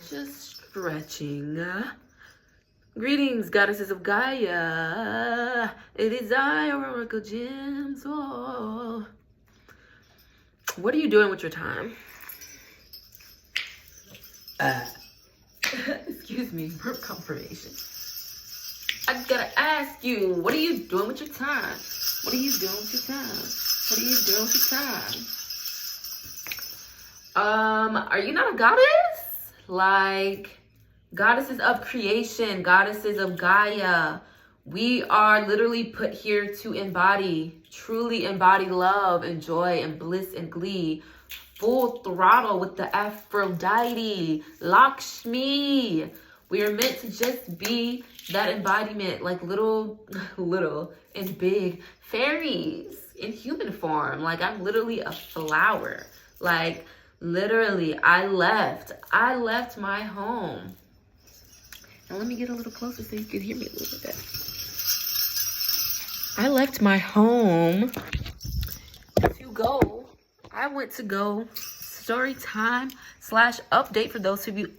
Just stretching. Greetings, goddesses of Gaia. It is I, Oracle Gems. Oh. What are you doing with your time? Excuse me, burp confirmation. I just gotta ask you, what are you doing with your time? What are you doing with your time? What are you doing with your time? Are you not a goddess? Like, goddesses of creation, goddesses of Gaia. We are literally put here to embody, truly embody love and joy and bliss and glee. Full throttle with the Aphrodite, Lakshmi. We are meant to just be that embodiment, like little and big fairies in human form. Like, I'm literally a flower. Like, literally, I left my home. Now let me get a little closer so you can hear me a little bit. I left my home to go. I went to go story time / update for those of you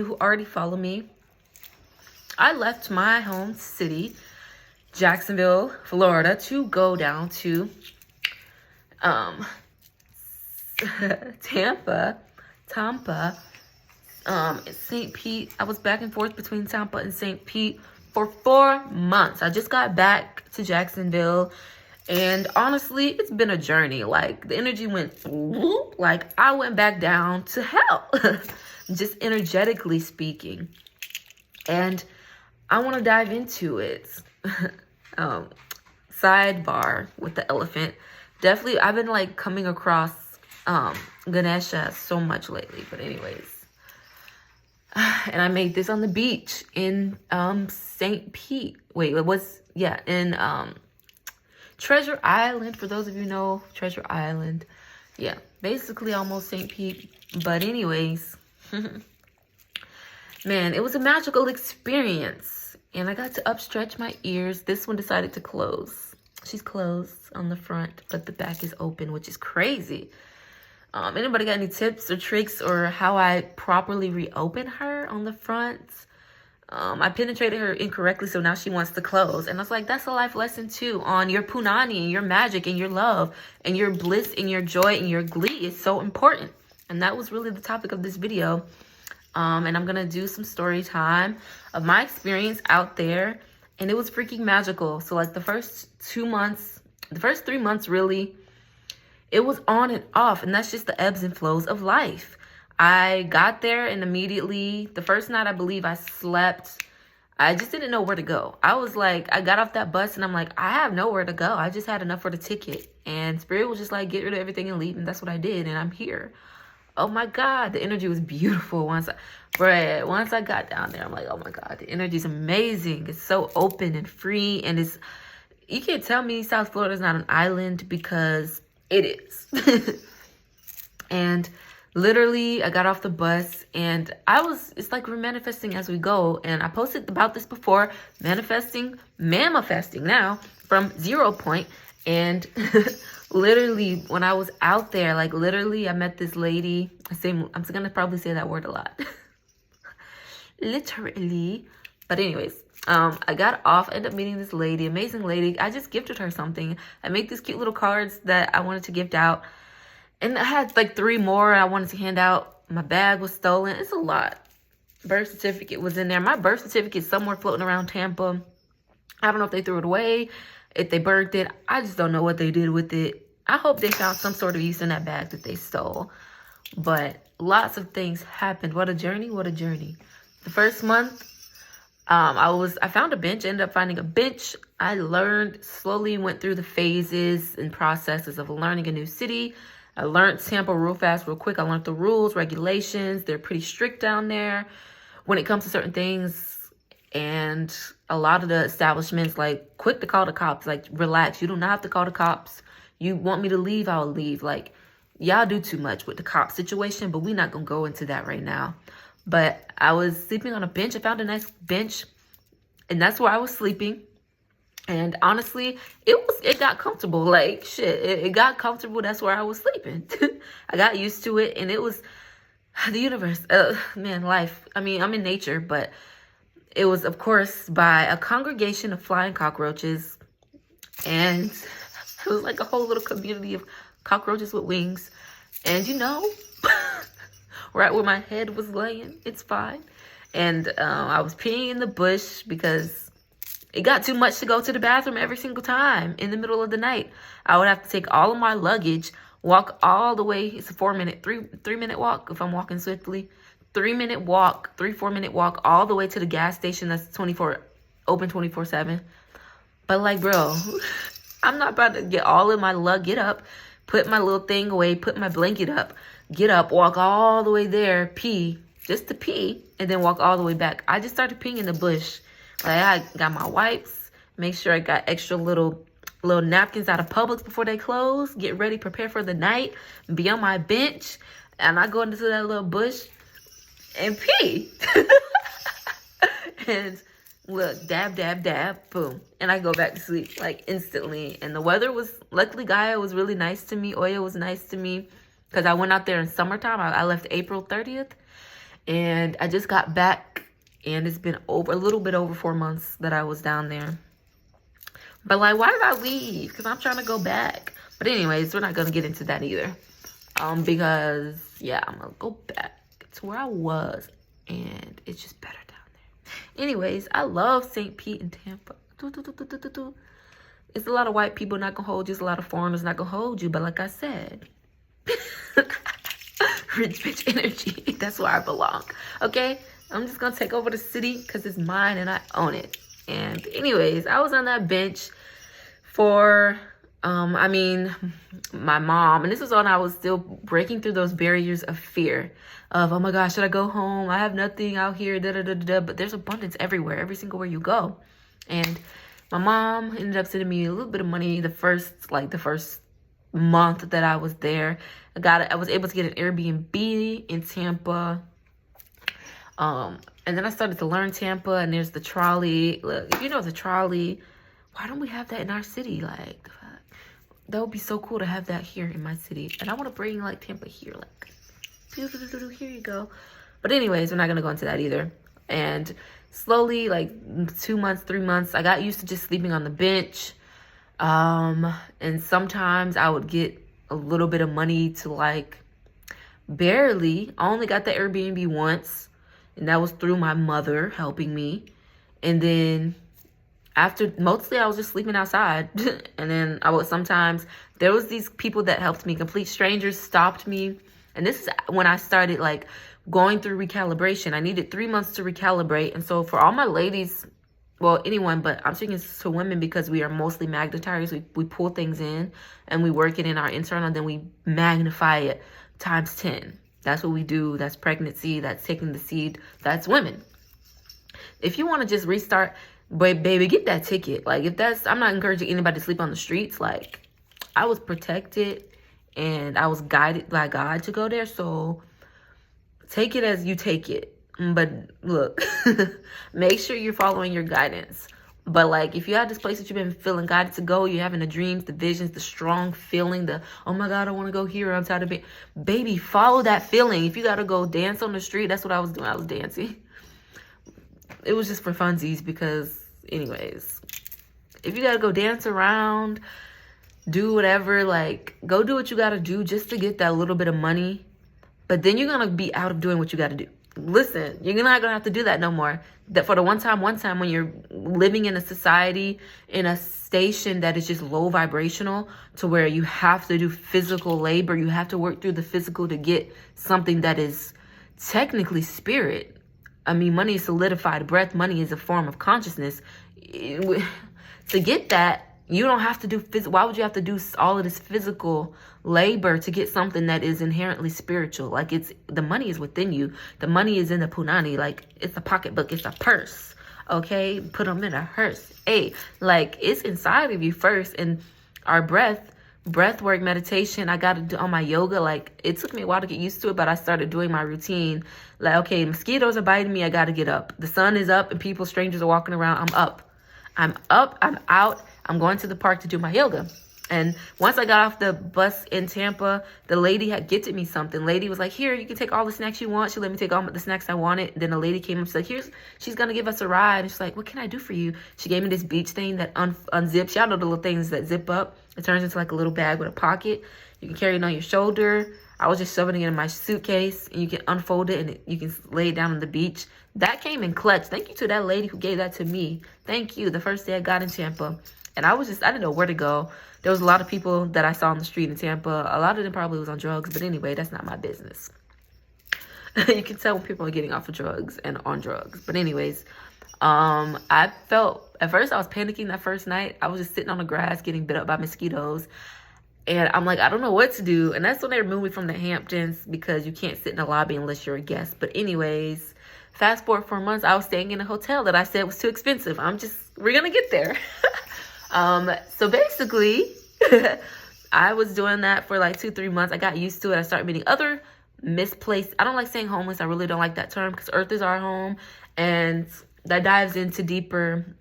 who already follow me. I left my home city, Jacksonville, Florida, to go down to Tampa, St. Pete. I was back and forth between Tampa and St. Pete for 4 months. I just got back to Jacksonville, and honestly, it's been a journey. Like, the energy went whoop, like I went back down to hell, just energetically speaking. And I want to dive into it. Sidebar with the elephant. Definitely, I've been like coming across Ganesha so much lately. But anyways, and I made this on the beach in St. Pete. Wait, it was, yeah, in Treasure Island. For those of you who know Treasure Island. Yeah, basically almost St. Pete. But anyways, man, it was a magical experience. And I got to upstretch my ears. This one decided to close. She's closed on the front, but the back is open, which is crazy. Anybody got any tips or tricks or how I properly reopen her on the front? I penetrated her incorrectly, so now she wants to close. And I was like, that's a life lesson too, on your punani and your magic and your love and your bliss and your joy and your glee is so important. And that was really the topic of this video. And I'm gonna do some story time of my experience out there, and it was freaking magical. So like the first 3 months really, it was on and off, and that's just the ebbs and flows of life. I got there, and immediately the first night I believe I slept, I just didn't know where to go. I was like, I got off that bus and I'm like, I have nowhere to go. I just had enough for the ticket, and Spirit was just like, get rid of everything and leave, and that's what I did, and I'm here. Oh my God, the energy was beautiful. Once I got down there, I'm like, oh my God, the energy is amazing. It's so open and free, and you can't tell me South Florida is not an island, because it is. And literally, I got off the bus, and it's like we're manifesting as we go. And I posted about this before, manifesting now from 0 point. And literally, when I was out there, like literally, I met this lady. I'm going to probably say that word a lot. Literally. But anyways, I got off, ended up meeting this lady, amazing lady. I just gifted her something. I made these cute little cards that I wanted to gift out. And I had like 3 more I wanted to hand out. My bag was stolen. It's a lot. Birth certificate was in there. My birth certificate is somewhere floating around Tampa. I don't know if they threw it away, if they burnt it. I just don't know what they did with it. I hope they found some sort of use in that bag that they stole. But lots of things happened. What a journey, what a journey. The first month, I found a bench, ended up finding a bench. I learned, slowly went through the phases and processes of learning a new city. I learned Tampa real fast, real quick. I learned the rules, regulations. They're pretty strict down there when it comes to certain things. And a lot of the establishments, like, quick to call the cops. Like, relax. You do not have to call the cops. You want me to leave, I'll leave. Like, y'all do too much with the cop situation, but we're not going to go into that right now. But I was sleeping on a bench. I found a nice bench, and that's where I was sleeping. And honestly, it got comfortable. Like, shit, it got comfortable. That's where I was sleeping. I got used to it, and it was The universe, man, life. I mean, I'm in nature, but it was, of course, by a congregation of flying cockroaches. And it was like a whole little community of cockroaches with wings. And you know, right where my head was laying, it's fine. And I was peeing in the bush because it got too much to go to the bathroom every single time in the middle of the night. I would have to take all of my luggage, walk all the way. It's a 3-minute walk if I'm walking swiftly. 3-minute walk, 4-minute walk all the way to the gas station that's open 24/7. But like, bro, I'm not about to get all of my luggage, get up, put my little thing away, put my blanket up, get up, walk all the way there, pee, just to pee, and then walk all the way back. I just started peeing in the bush. Like, I got my wipes, make sure I got extra little napkins out of Publix before they close, get ready, prepare for the night, be on my bench, and I go into that little bush and pee. And look, dab, dab, dab, boom. And I go back to sleep, like, instantly. And the weather was, luckily, Gaia was really nice to me. Oya was nice to me. Because I went out there in summertime. I left April 30th. And I just got back. And it's been a little bit over 4 months that I was down there. But, like, why did I leave? Because I'm trying to go back. But anyways, we're not going to get into that either. Because, yeah, I'm going to go back to where I was. And it's just better down there. Anyways, I love St. Pete and Tampa. It's a lot of white people not going to hold you. It's a lot of foreigners not going to hold you. But like I said, rich bitch energy. That's where I belong. Okay? I'm just going to take over the city because it's mine and I own it. And anyways, I was on that bench for, my mom. And this was when I was still breaking through those barriers of fear. Of, oh my gosh, should I go home? I have nothing out here, But there's abundance everywhere, every single where you go. And my mom ended up sending me a little bit of money the first month that I was there. I was able to get an Airbnb in Tampa. And then I started to learn Tampa, and there's the trolley. Look, if you know the trolley, why don't we have that in our city? Like, that would be so cool to have that here in my city. And I want to bring, like, Tampa here, like, here you go. But anyways, we're not gonna go into that either. And slowly, like 2 months, 3 months, I got used to just sleeping on the bench. And sometimes I would get a little bit of money to, like, barely. I only got the Airbnb once, and that was through my mother helping me. And then mostly I was just sleeping outside. And then there was these people that helped me, complete strangers stopped me. And this is when I started, like, going through recalibration. I needed 3 months to recalibrate. And so for all my ladies, well, anyone, but I'm speaking to women because we are mostly magnetiers. We pull things in and we work it in our internal, and then we magnify it times 10. That's what we do. That's pregnancy. That's taking the seed. That's women. If you want to just restart, baby, get that ticket. Like, I'm not encouraging anybody to sleep on the streets. Like, I was protected. And I was guided by God to go there. So take it as you take it. But look, make sure you're following your guidance. But like, if you have this place that you've been feeling guided to go, you're having the dreams, the visions, the strong feeling, oh my God, I want to go here. I'm tired of being, baby, follow that feeling. If you got to go dance on the street, that's what I was doing. I was dancing. It was just for funsies because anyways, if you got to go dance around, do whatever, like, go do what you gotta do just to get that little bit of money. But then you're gonna be out of doing what you gotta do. Listen, you're not gonna have to do that no more. That for the one time when you're living in a society, in a station that is just low vibrational, to where you have to do physical labor, you have to work through the physical to get something that is technically spirit. I mean, money is solidified breath. Money is a form of consciousness. To get that, you don't have to do why would you have to do all of this physical labor to get something that is inherently spiritual? Like, the money is within you. The money is in the punani. Like, it's a pocketbook. It's a purse. Okay? Put them in a hearse. Hey, like, it's inside of you first. And our breath work, meditation, I got to do on my yoga. Like, it took me a while to get used to it, but I started doing my routine. Like, okay, mosquitoes are biting me. I got to get up. The sun is up and strangers are walking around. I'm up. I'm out. I'm going to the park to do my yoga. And once I got off the bus in Tampa, the lady had gifted me something. Lady was like, here, you can take all the snacks you want. She let me take all the snacks I wanted. Then the lady came up and said, she's going to give us a ride. And she's like, what can I do for you? She gave me this beach thing that unzips. Y'all know the little things that zip up. It turns into like a little bag with a pocket. You can carry it on your shoulder. I was just shoving it in my suitcase. And you can unfold it and you can lay it down on the beach. That came in clutch. Thank you to that lady who gave that to me. Thank you. The first day I got in Tampa. And I didn't know where to go. There was a lot of people that I saw on the street in Tampa. A lot of them probably was on drugs. But anyway, that's not my business. You can tell when people are getting off of drugs and on drugs. But anyways, I felt, at first I was panicking that first night. I was just sitting on the grass getting bit up by mosquitoes. And I'm like, I don't know what to do. And that's when they removed me from the Hamptons because you can't sit in the lobby unless you're a guest. But anyways, fast forward 4 months, I was staying in a hotel that I said was too expensive. We're going to get there. So basically, I was doing that for like 2-3 months. I got used to it. I started meeting other misplaced. I don't like saying homeless. I really don't like that term because Earth is our home. And that dives into deeper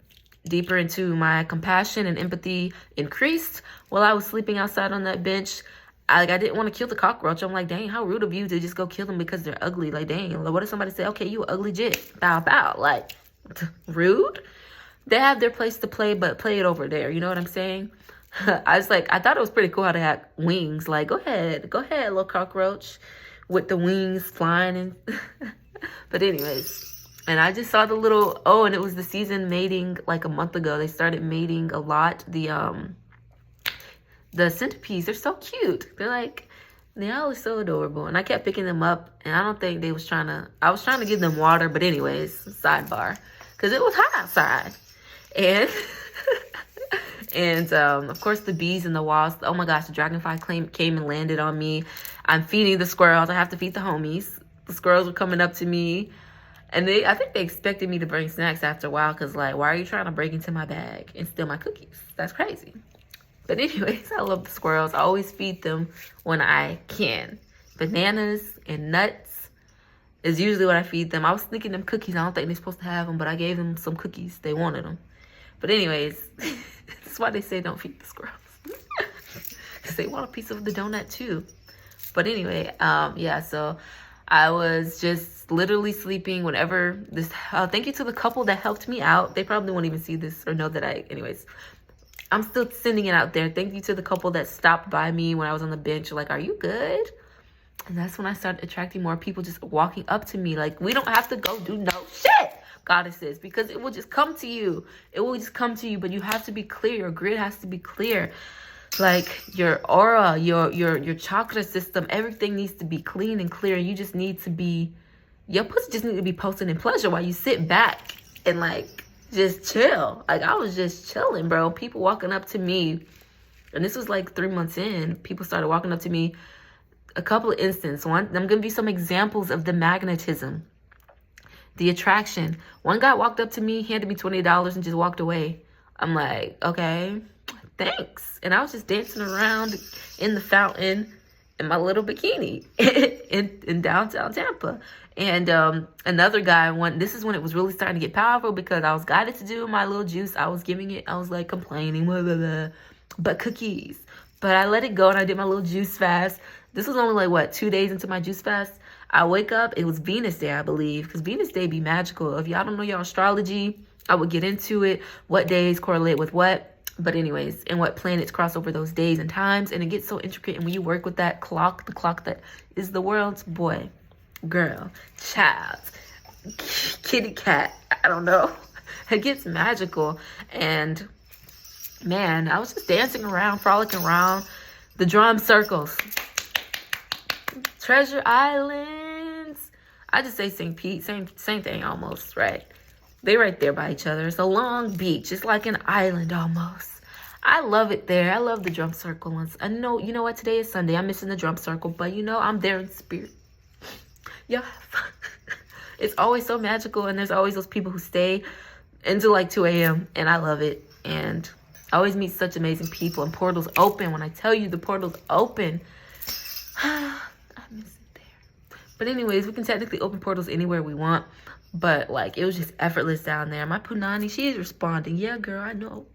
into my compassion and empathy increased while I was sleeping outside on that bench. I didn't want to kill the cockroach. I'm like, dang, how rude of you to just go kill them because they're ugly. Like, dang, what if somebody say, okay, you ugly jit, bow, bow. Like, rude? They have their place to play, but play it over there. You know what I'm saying? I thought it was pretty cool how they had wings. Like, go ahead, little cockroach with the wings flying. And but anyways, and I just saw the little, and it was the season mating like a month ago. They started mating a lot. The centipedes, they're so cute. They all are so adorable. And I kept picking them up, and I don't think I was trying to give them water. But anyways, sidebar, because it was hot outside. And of course the bees and the wasps. Oh my gosh, the dragonfly came and landed on me. I'm feeding the squirrels. I have to feed the homies. The squirrels were coming up to me, and I think they expected me to bring snacks after a while, because like, why are you trying to break into my bag and steal my cookies? That's crazy. But anyways, I love the squirrels. I always feed them when I can. Bananas and nuts is usually what I feed them. I was thinking them cookies. I don't think they're supposed to have them, but I gave them some cookies. They wanted them. But anyways, that's why they say don't feed the squirrels. Because they want a piece of the donut too. But anyway, yeah, so I was just literally sleeping whenever this, thank you to the couple that helped me out. They probably won't even see this or know that anyways, I'm still sending it out there. Thank you to the couple that stopped by me when I was on the bench. Like, are you good? And that's when I started attracting more people just walking up to me. Like, we don't have to go do no shit, goddesses, because it will just come to you. It will just come to you, but you have to be clear. Your grid has to be clear. Like, your aura, your chakra system, everything needs to be clean and clear. You just need to be, your pussy just need to be posting in pleasure while you sit back and like just chill. Like, I was just chilling, bro. People walking up to me, and this was like 3 months in. People started walking up to me. A couple of instances. I'm gonna give you some examples of the magnetism, the attraction. One guy walked up to me, handed me $20 and just walked away. I'm like, okay, thanks. And I was just dancing around in the fountain in my little bikini in downtown Tampa. And another guy, this is when it was really starting to get powerful, because I was guided to do my little juice. I was giving it, I was like complaining, blah, blah, blah, but cookies. But I let it go and I did my little juice fast. This was only like, 2 days into my juice fast. I wake up, it was Venus Day, I believe, because Venus Day be magical. If y'all don't know your astrology, I would get into it, what days correlate with what. But anyways, and what planets cross over those days and times. And it gets so intricate. And when you work with that clock, the clock that is the world's boy, girl, child, kitty cat, I don't know. It gets magical. And man, I was just dancing around, frolicking around the drum circles. Treasure Islands. I just say St. Pete, same thing almost, right? They right there by each other. It's a long beach. It's like an island almost. I love it there. I love the drum circle. I know, you know what? Today is Sunday. I'm missing the drum circle, but you know, I'm there in spirit. Yeah. It's always so magical, and there's always those people who stay until like 2 a.m. and I love it. And I always meet such amazing people, and portals open. When I tell you the portals open, I miss it there. But anyways, we can technically open portals anywhere we want. But like, it was just effortless down there. My Punani, she is responding. Yeah, girl, I know.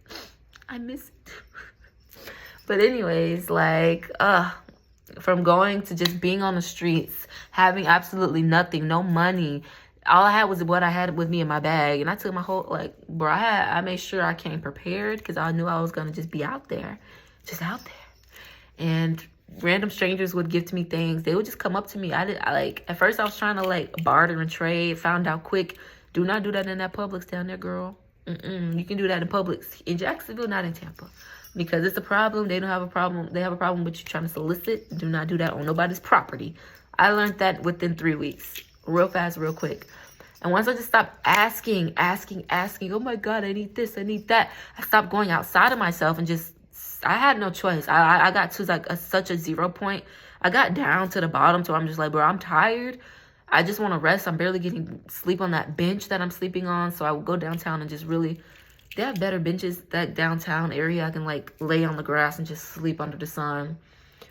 I miss it. But anyways, like, from going to just being on the streets, having absolutely nothing, no money. All I had was what I had with me in my bag. And I took my whole, like, bro, I made sure I came prepared because I knew I was going to just be out there. Just out there. And random strangers would give to me things. They would just come up to me. At first I was trying to, like, barter and trade. Found out quick, do not do that in that Publix down there, girl. You can do that in Publix in Jacksonville, not in Tampa. Because it's a problem. They don't have a problem. They have a problem with you trying to solicit. Do not do that on nobody's property. I learned that within 3 weeks. Real fast, real quick. And once I just stopped asking, oh my God, I need this, I need that. I stopped going outside of myself and just, I had no choice. I got to like such a 0 point. I got down to the bottom. So I'm just like, bro, I'm tired. I just want to rest. I'm barely getting sleep on that bench that I'm sleeping on. So I would go downtown and just really, they have better benches, that downtown area. I can like lay on the grass and just sleep under the sun.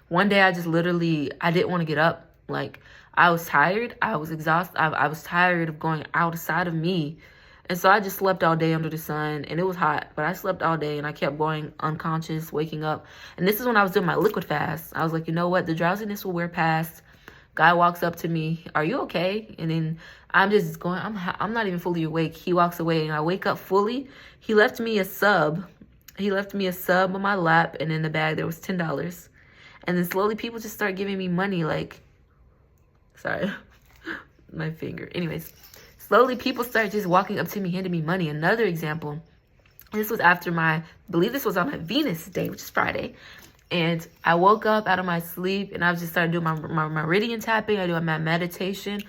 One day I just literally, I didn't want to get up. Like, I was tired. I was exhausted. I was tired of going outside of me. And so I just slept all day under the sun. And it was hot. But I slept all day. And I kept going unconscious, waking up. And this is when I was doing my liquid fast. I was like, you know what? The drowsiness will wear past. Guy walks up to me. Are you okay? And then I'm just going. I'm not even fully awake. He walks away. And I wake up fully. He left me a sub. He left me a sub on my lap. And in the bag, there was $10. And then slowly people just start giving me money. Like, sorry, my finger. Anyways, slowly people start just walking up to me, handing me money. Another example, this was after I believe this was on my Venus day, which is Friday. And I woke up out of my sleep and I was just started doing my meridian tapping. I do my meditation.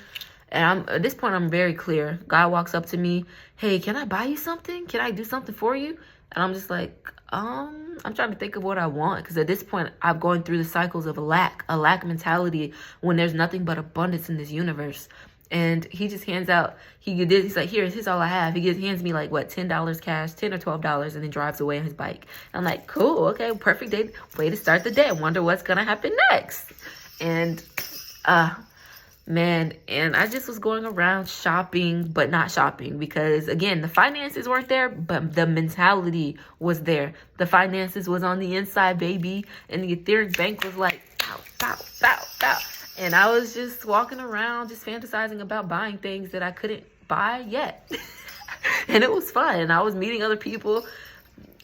And at this point, I'm very clear. God walks up to me. Hey, can I buy you something? Can I do something for you? And I'm just like, I'm trying to think of what I want. Because at this point, I'm going through the cycles of a lack mentality when there's nothing but abundance in this universe. And he just hands out, he's like, here's all I have. He hands me like, what, $10 cash, $10 or $12, and then drives away on his bike. And I'm like, cool, okay, perfect day, way to start the day. I wonder what's going to happen next. And, man, and I just was going around shopping, but not shopping because, again, the finances weren't there, but the mentality was there. The finances was on the inside, baby, and the etheric bank was like, bow, bow, bow, bow. And I was just walking around, just fantasizing about buying things that I couldn't buy yet. And it was fun. And I was meeting other people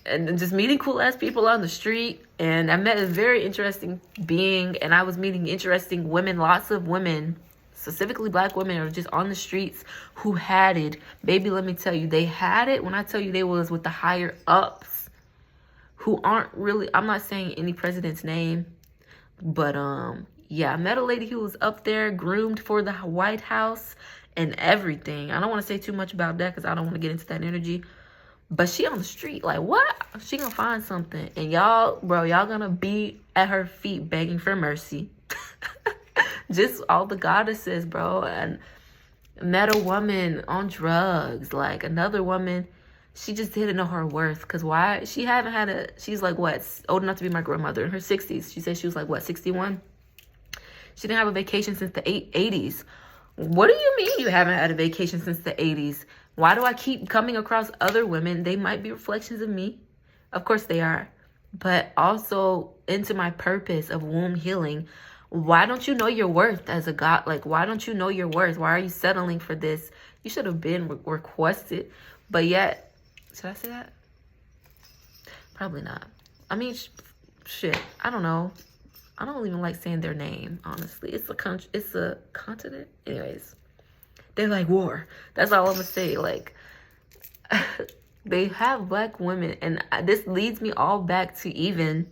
and just meeting cool-ass people on the street. And I met a very interesting being, and I was meeting interesting women, lots of women, specifically Black women, are just on the streets who had it. Baby, let me tell you, they had it. When I tell you they was with the higher ups who aren't really, I'm not saying any president's name, but yeah, I met a lady who was up there groomed for the White House and everything. I don't want to say too much about that because I don't want to get into that energy. But she on the street, like, what? She gonna find something. And y'all gonna be at her feet begging for mercy. Just all the goddesses, bro. And met a woman on drugs. Like, another woman, she just didn't know her worth. Because why? She's like, what? Old enough to be my grandmother in her 60s. She said she was like, what, 61? She didn't have a vacation since the 80s. What do you mean you haven't had a vacation since the 80s? Why do I keep coming across other women? They might be reflections of me. Of course they are. But also into my purpose of womb healing. Why don't you know your worth as a God? Like, why don't you know your worth? Why are you settling for this? You should have been requested. But yet, should I say that? Probably not. I mean, shit. I don't know. I don't even like saying their name, honestly. It's a country. It's a continent. Anyways, they're like war. That's all I'm gonna say. Like, they have Black women, and this leads me all back to even.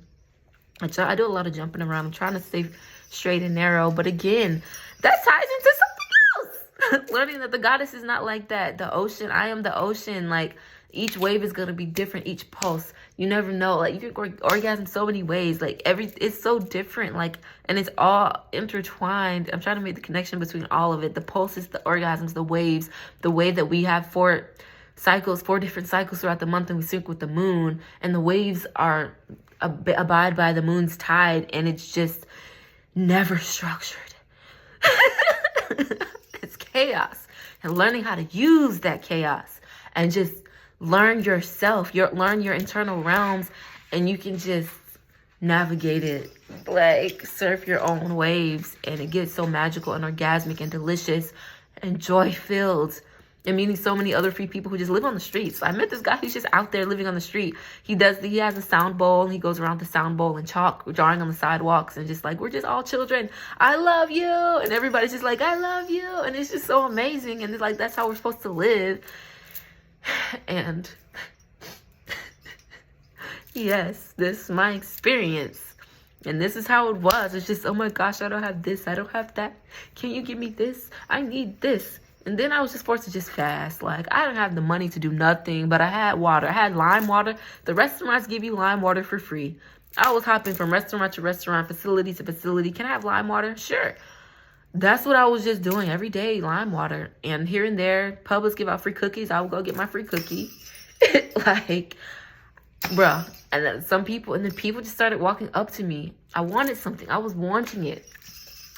I do a lot of jumping around. I'm trying to stay straight and narrow, but again, that ties into something else. Learning that the goddess is not like that. The ocean. I am the ocean. Like, each wave is gonna be different. Each pulse. You never know. Like, you can orgasm so many ways. Like, it's so different. Like, and it's all intertwined. I'm trying to make the connection between all of it. The pulses, the orgasms, the waves, the way that we have 4 different cycles throughout the month, and we sync with the moon. And the waves are abide by the moon's tide, and it's just never structured. It's chaos. And learning how to use that chaos and just learn yourself, learn your internal realms, and you can just navigate it, like surf your own waves, and it gets so magical and orgasmic and delicious and joy filled. And meeting so many other free people who just live on the streets. I met this guy who's just out there living on the street. He has a sound bowl, and he goes around the sound bowl and chalk drawing on the sidewalks, and just like, we're just all children. I love you. And everybody's just like, I love you. And it's just so amazing. And it's like, that's how we're supposed to live. And yes, this is my experience. And this is how it was. It's just, oh my gosh, I don't have this. I don't have that. Can you give me this? I need this. And then I was just forced to just fast. Like, I didn't have the money to do nothing, but I had water. I had lime water. The restaurants give you lime water for free. I was hopping from restaurant to restaurant, facility to facility. Can I have lime water? Sure. That's what I was just doing every day, lime water. And here and there, Publix give out free cookies. I would go get my free cookie. Like, bruh. And then then people just started walking up to me. I wanted something. I was wanting it.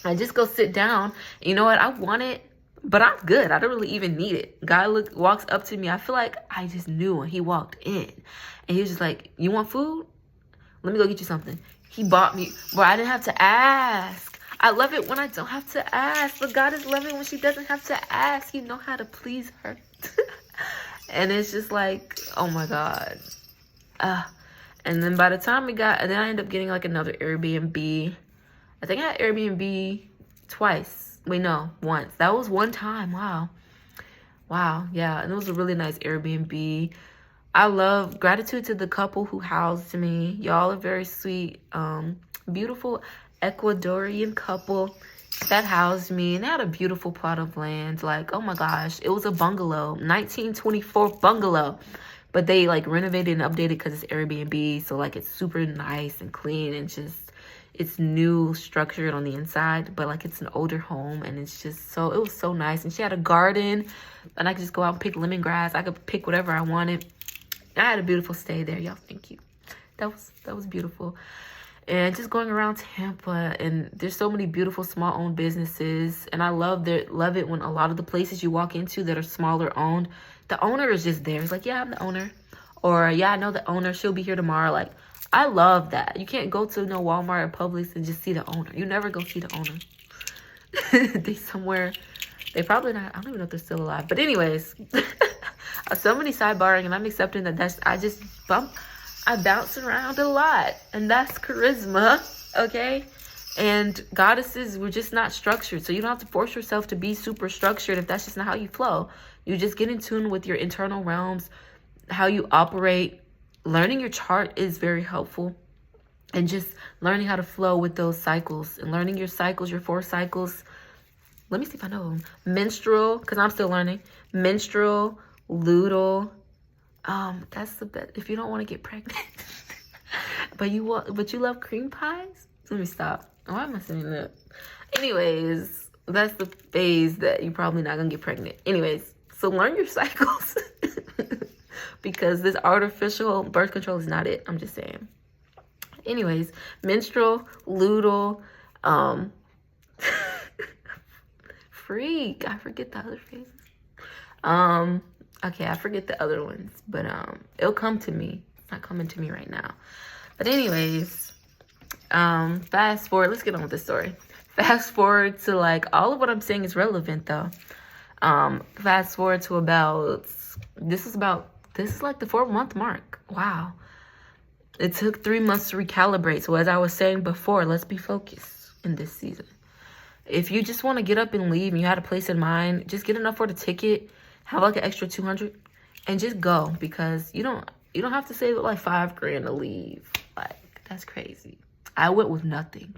I just go sit down. You know what? I want it. But I'm good. I don't really even need it. Guy walks up to me. I feel like I just knew when he walked in. And he was just like, you want food? Let me go get you something. He bought me. Bro, I didn't have to ask. I love it when I don't have to ask. But God is loving when she doesn't have to ask. You know how to please her. And it's just like, oh my God. And then by the time then I ended up getting like another Airbnb. I think I had Airbnb twice. Wait, no, once. That was one time. Wow, yeah. And it was a really nice Airbnb. I love gratitude to the couple who housed me. Y'all are very sweet. Beautiful Ecuadorian couple that housed me. And they had a beautiful plot of land. Like, oh my gosh. It was a bungalow. 1924 bungalow. But they like renovated and updated because it's Airbnb. So like it's super nice and clean and just... It's new structured on the inside, but like it's an older home, and it's just it was so nice. And she had a garden, and I could just go out and pick lemongrass. I could pick whatever I wanted. I had a beautiful stay there, y'all. Thank you. That was beautiful. And just going around Tampa, and there's so many beautiful small owned businesses, and I love it when a lot of the places you walk into that are smaller owned, the owner is just there. It's like, yeah, I'm the owner, or yeah, I know the owner. She'll be here tomorrow. Like, I love that. You can't go to no Walmart or Publix and just see the owner. You never go see the owner. They probably not. I don't even know if they're still alive. But anyways, somebody sidebarring, and I'm accepting that I bounce around a lot. And that's charisma, okay? And goddesses, we're just not structured. So you don't have to force yourself to be super structured if that's just not how you flow. You just get in tune with your internal realms, how you operate. Learning your chart is very helpful, and just learning how to flow with those cycles and learning your cycles, your 4 cycles. Let me see if I know them. Menstrual, because I'm still learning. Menstrual, luteal. That's the best if you don't want to get pregnant. but you love cream pies? Let me stop. Why am I saying that? Anyways, that's the phase that you're probably not gonna get pregnant. Anyways, so learn your cycles. Because this artificial birth control is not it. I'm just saying. Anyways, menstrual, luteal, freak. I forget the other phases. Okay, I forget the other ones, but it'll come to me. It's not coming to me right now. But anyways, fast forward. Let's get on with the story. Fast forward to like all of what I'm saying is relevant though. Fast forward to this is like the 4-month mark. Wow. It took 3 months to recalibrate. So as I was saying before, let's be focused in this season. If you just want to get up and leave and you had a place in mind, just get enough for the ticket, have like an extra $200 and just go, because you don't have to save like $5,000 to leave. Like, that's crazy. I went with nothing.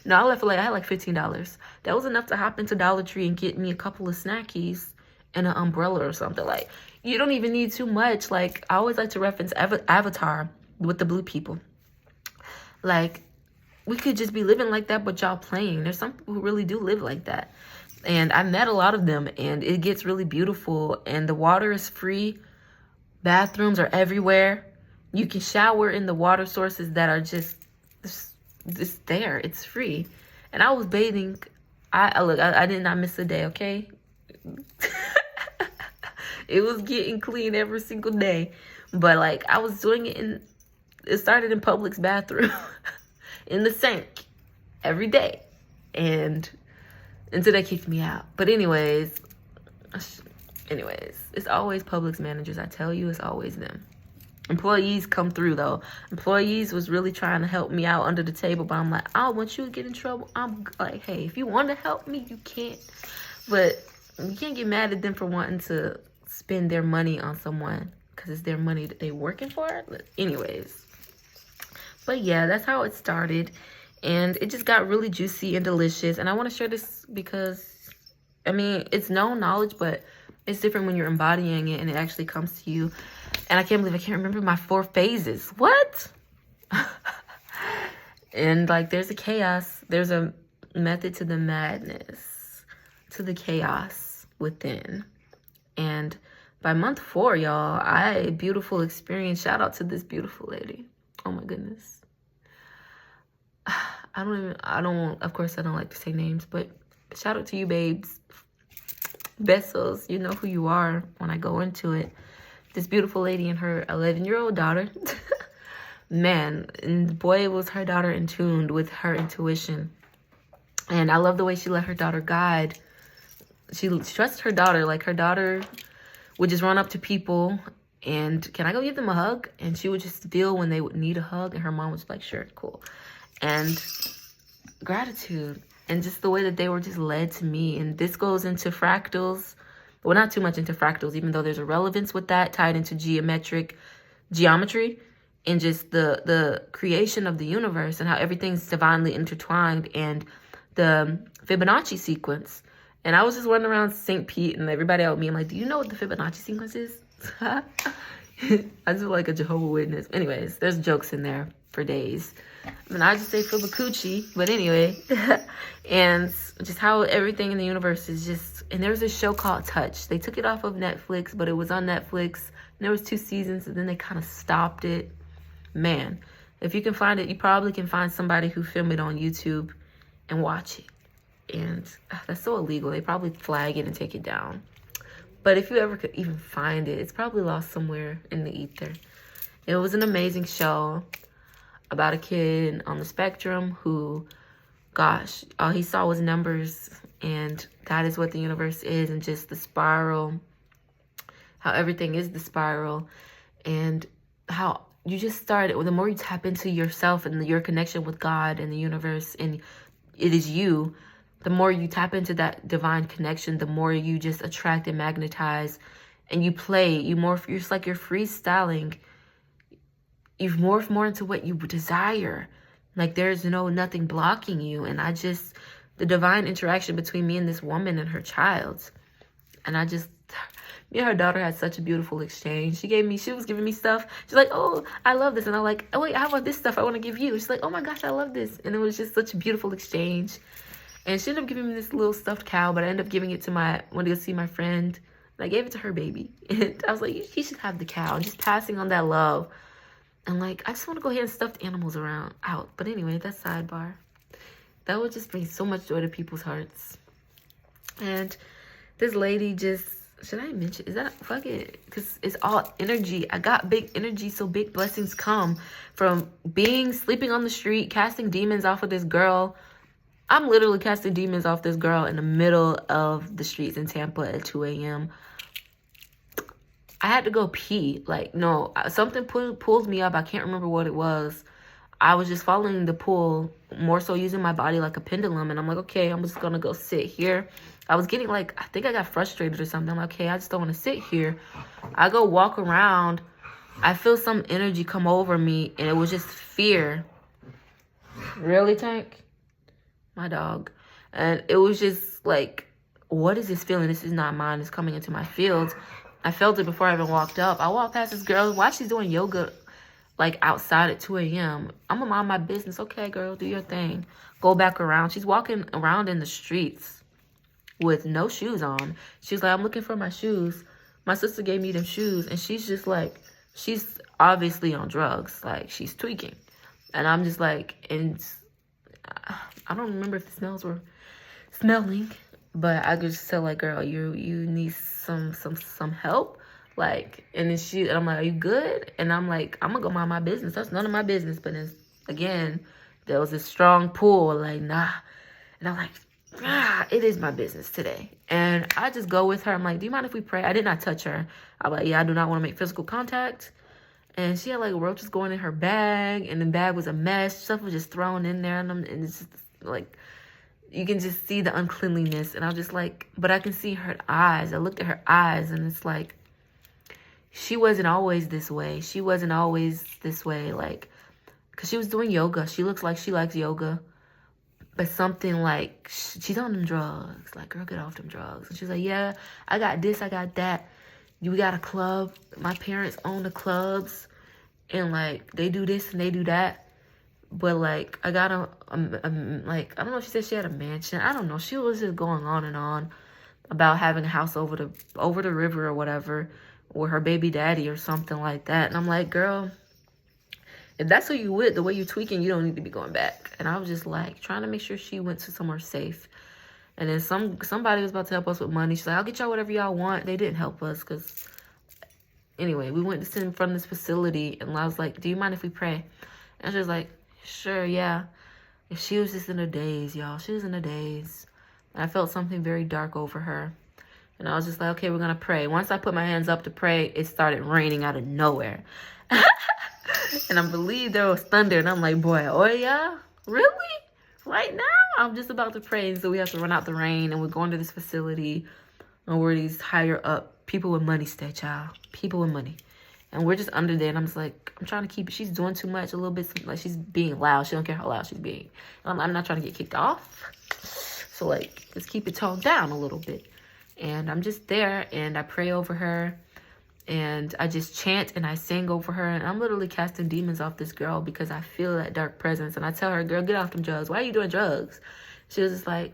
No, I left I had like $15. That was enough to hop into Dollar Tree and get me a couple of snackies and an umbrella or something. Like, you don't even need too much. Like, I always like to reference Avatar with the blue people. Like, we could just be living like that, but y'all playing. There's some people who really do live like that. And I met a lot of them, and it gets really beautiful. And the water is free. Bathrooms are everywhere. You can shower in the water sources that are just there. It's free. And I was bathing. I did not miss a day, okay? It was getting clean every single day. But like, I was doing it it started in Publix bathroom. in the sink every day. And until they kicked me out. But anyways, it's always Publix managers. I tell you, it's always them. Employees come through though. Employees was really trying to help me out under the table, but I'm like, I don't want you to get in trouble. I'm like, hey, if you want to help me, you can't. But you can't get mad at them for wanting to spend their money on someone because it's their money that they're working for. But anyways, but yeah, that's how it started. And it just got really juicy and delicious. And I want to share this because, I mean, it's known knowledge, but it's different when you're embodying it and it actually comes to you. And I can't believe I can't remember my 4 phases. What? And like, there's a chaos. There's a method to the madness, to the chaos within. And by month 4, y'all, I had a beautiful experience. Shout out to this beautiful lady. Oh my goodness. Of course I don't like to say names, but shout out to you, babes. Besos, you know who you are when I go into it. This beautiful lady and her 11-year-old daughter. Man, and boy, was her daughter in tune with her intuition. And I love the way she let her daughter guide. She trusts her daughter. Like, her daughter would just run up to people and, can I go give them a hug? And she would just feel when they would need a hug. And her mom was like, sure, cool. And gratitude. And just the way that they were just led to me. And this goes into fractals. Well, not too much into fractals, even though there's a relevance with that tied into geometry and just the creation of the universe and how everything's divinely intertwined and the Fibonacci sequence. And I was just running around St. Pete and everybody out with me. I'm like, do you know what the Fibonacci sequence is? I just feel like a Jehovah's Witness. Anyways, there's jokes in there for days. I mean, I just say Fibacucci, but anyway. And just how everything in the universe is just, and there's a show called Touch. They took it off of Netflix, but it was on Netflix. And there was 2 seasons, and then they kind of stopped it. Man, if you can find it, you probably can find somebody who filmed it on YouTube and watch it. And that's so illegal. They probably flag it and take it down. But if you ever could even find it, it's probably lost somewhere in the ether. It was an amazing show about a kid on the spectrum who, gosh, all he saw was numbers, and that is what the universe is, and just the spiral, how everything is the spiral, and how you just start, the more you tap into yourself and your connection with God and the universe, and it is you, the more you tap into that divine connection, the more you just attract and magnetize, and you play, you're just like you're freestyling. You've morphed more into what you desire. Like, there's nothing blocking you. And the divine interaction between me and this woman and her child. And me and her daughter had such a beautiful exchange. She was giving me stuff. She's like, oh, I love this. And I'm like, oh wait, how about this stuff I want to give you? She's like, oh my gosh, I love this. And it was just such a beautiful exchange. And she ended up giving me this little stuffed cow, but I ended up giving it to when I go see my friend. And I gave it to her baby. And I was like, he should have the cow. And just passing on that love. And like, I just want to go ahead and stuff the animals out. But anyway, that's sidebar. That would just bring so much joy to people's hearts. And this lady should I mention? Is that, fuck it. Because it's all energy. I got big energy, so big blessings come from sleeping on the street, casting demons off of this girl. I'm literally casting demons off this girl in the middle of the streets in Tampa at 2 a.m. I had to go pee. Like, no, something pulled me up. I can't remember what it was. I was just following the pull, more so using my body like a pendulum. And I'm like, okay, I'm just going to go sit here. I was getting I think I got frustrated or something. I'm like, okay, I just don't want to sit here. I go walk around. I feel some energy come over me. And it was just fear. Really, Tank? My dog. And it was just like, what is this feeling? This is not mine. It's coming into my field. I felt it before I even walked up. I walked past this girl while she's doing yoga, outside at 2 a.m. I'm gonna mind my business. Okay, girl, do your thing. Go back around. She's walking around in the streets with no shoes on. She's like, I'm looking for my shoes. My sister gave me them shoes. And she's just like, she's obviously on drugs. Like, she's tweaking. And I'm just like, and I don't remember if the smells were smelling. But I could just tell, like, girl, you need some help. Like, and I'm like, are you good? And I'm like, I'm gonna go mind my business. That's none of my business. But it's, again, there was this strong pull, like, nah. And I'm like, it is my business today. And I just go with her. I'm like, do you mind if we pray? I did not touch her. I'm like, yeah, I do not want to make physical contact. And she had like roaches going in her bag, and the bag was a mess. Stuff was just thrown in there, and it's just like, you can just see the uncleanliness. And I was just like, but I can see her eyes. I looked at her eyes, and it's like, she wasn't always this way. She wasn't always this way, like, because she was doing yoga. She looks like she likes yoga. But something like, she's on them drugs. Like, girl, get off them drugs. And she's like, yeah, I got this, I got that. We got a club. My parents own the clubs. And, like, they do this and they do that. But, like, I got like, I don't know if she said she had a mansion. I don't know. She was just going on and on about having a house over the river or whatever, with her baby daddy or something like that. And I'm like, girl, if that's who you with, the way you tweaking, you don't need to be going back. And I was just like trying to make sure she went to somewhere safe. And then somebody was about to help us with money. She's like, I'll get y'all whatever y'all want. They didn't help us because, anyway, we went to sit in front of this facility. And I was like, do you mind if we pray? And she was like, sure, yeah. And she was just in a daze, y'all. She was in a daze. And I felt something very dark over her. And I was just like, okay, we're going to pray. Once I put my hands up to pray, it started raining out of nowhere. And I believe there was thunder. And I'm like, boy, oh yeah? Really? Right now? I'm just about to pray. And so we have to run out the rain. And we're going to this facility. And where these higher up people with money stay, child. People with money. And we're just under there. And I'm just like, I'm trying to keep it. She's doing too much, a little bit. Like, she's being loud. She don't care how loud she's being. I'm not trying to get kicked off. So, like, let's keep it toned down a little bit. And I'm just there, and I pray over her, and I just chant and I sing over her, and I'm literally casting demons off this girl because I feel that dark presence. And I tell her, girl, get off them drugs. Why are you doing drugs? She was just like,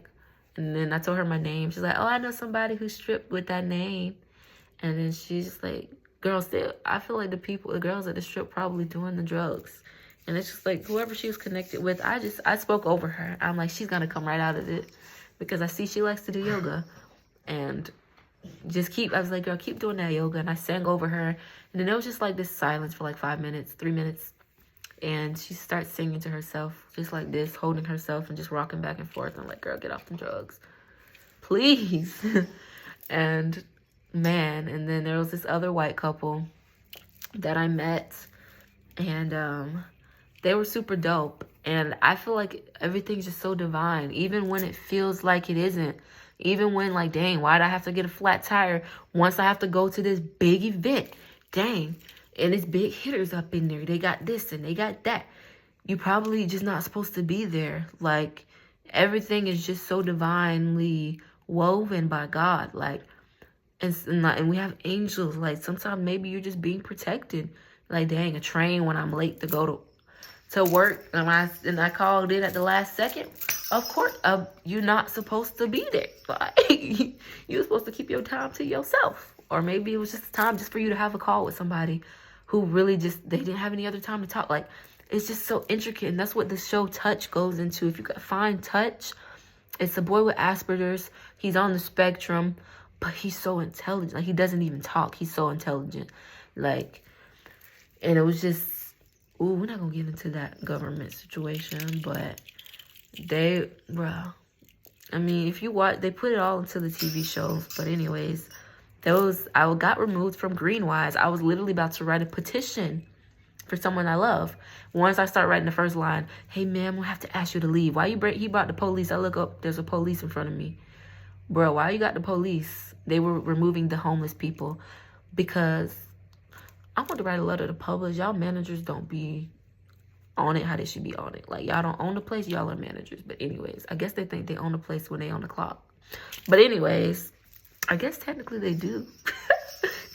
and then I told her my name. She's like, oh, I know somebody who stripped with that name. And then she's just like, girl, still, I feel like the girls at the strip probably doing the drugs. And it's just like, whoever she was connected with, I spoke over her. I'm like, she's going to come right out of it because I see she likes to do yoga. And I was like, girl, keep doing that yoga. And I sang over her. And then there was just like this silence for like 5 minutes, 3 minutes. And she starts singing to herself, just like this, holding herself and just rocking back and forth. I'm like, girl, get off the drugs. Please. And man, and then there was this other white couple that I met. And they were super dope. And I feel like everything's just so divine, even when it feels like it isn't. Even when, like, dang, why'd I have to get a flat tire once I have to go to this big event? Dang. And it's big hitters up in there. They got this and they got that. You probably just not supposed to be there. Like, everything is just so divinely woven by God. Like, and we have angels. Like, sometimes maybe you're just being protected. Like, dang, a train when I'm late to go to work, and I called in at the last second. Of course, you're not supposed to be there. Like, you're supposed to keep your time to yourself. Or maybe it was just time just for you to have a call with somebody who really just, they didn't have any other time to talk. Like, it's just so intricate. And that's what the show Touch goes into. If you could find Touch, it's a boy with Asperger's. He's on the spectrum, but he's so intelligent. Like, he doesn't even talk. He's so intelligent. Like, and it was just, ooh, we're not going to get into that government situation, but I mean, if you watch, they put it all into the TV shows. But anyways, I got removed from Greenwise. I was literally about to write a petition for someone I love. Once I start writing the first line, hey, ma'am, we'll have to ask you to leave. Why he brought the police? I look up, there's a police in front of me. Bro, why you got the police? They were removing the homeless people because I want to write a letter to publish. Y'all managers don't be on it how they should be on it. Like, y'all don't own the place, y'all are managers. But anyways, I guess they think they own the place when they on the clock. But anyways, I guess technically they do.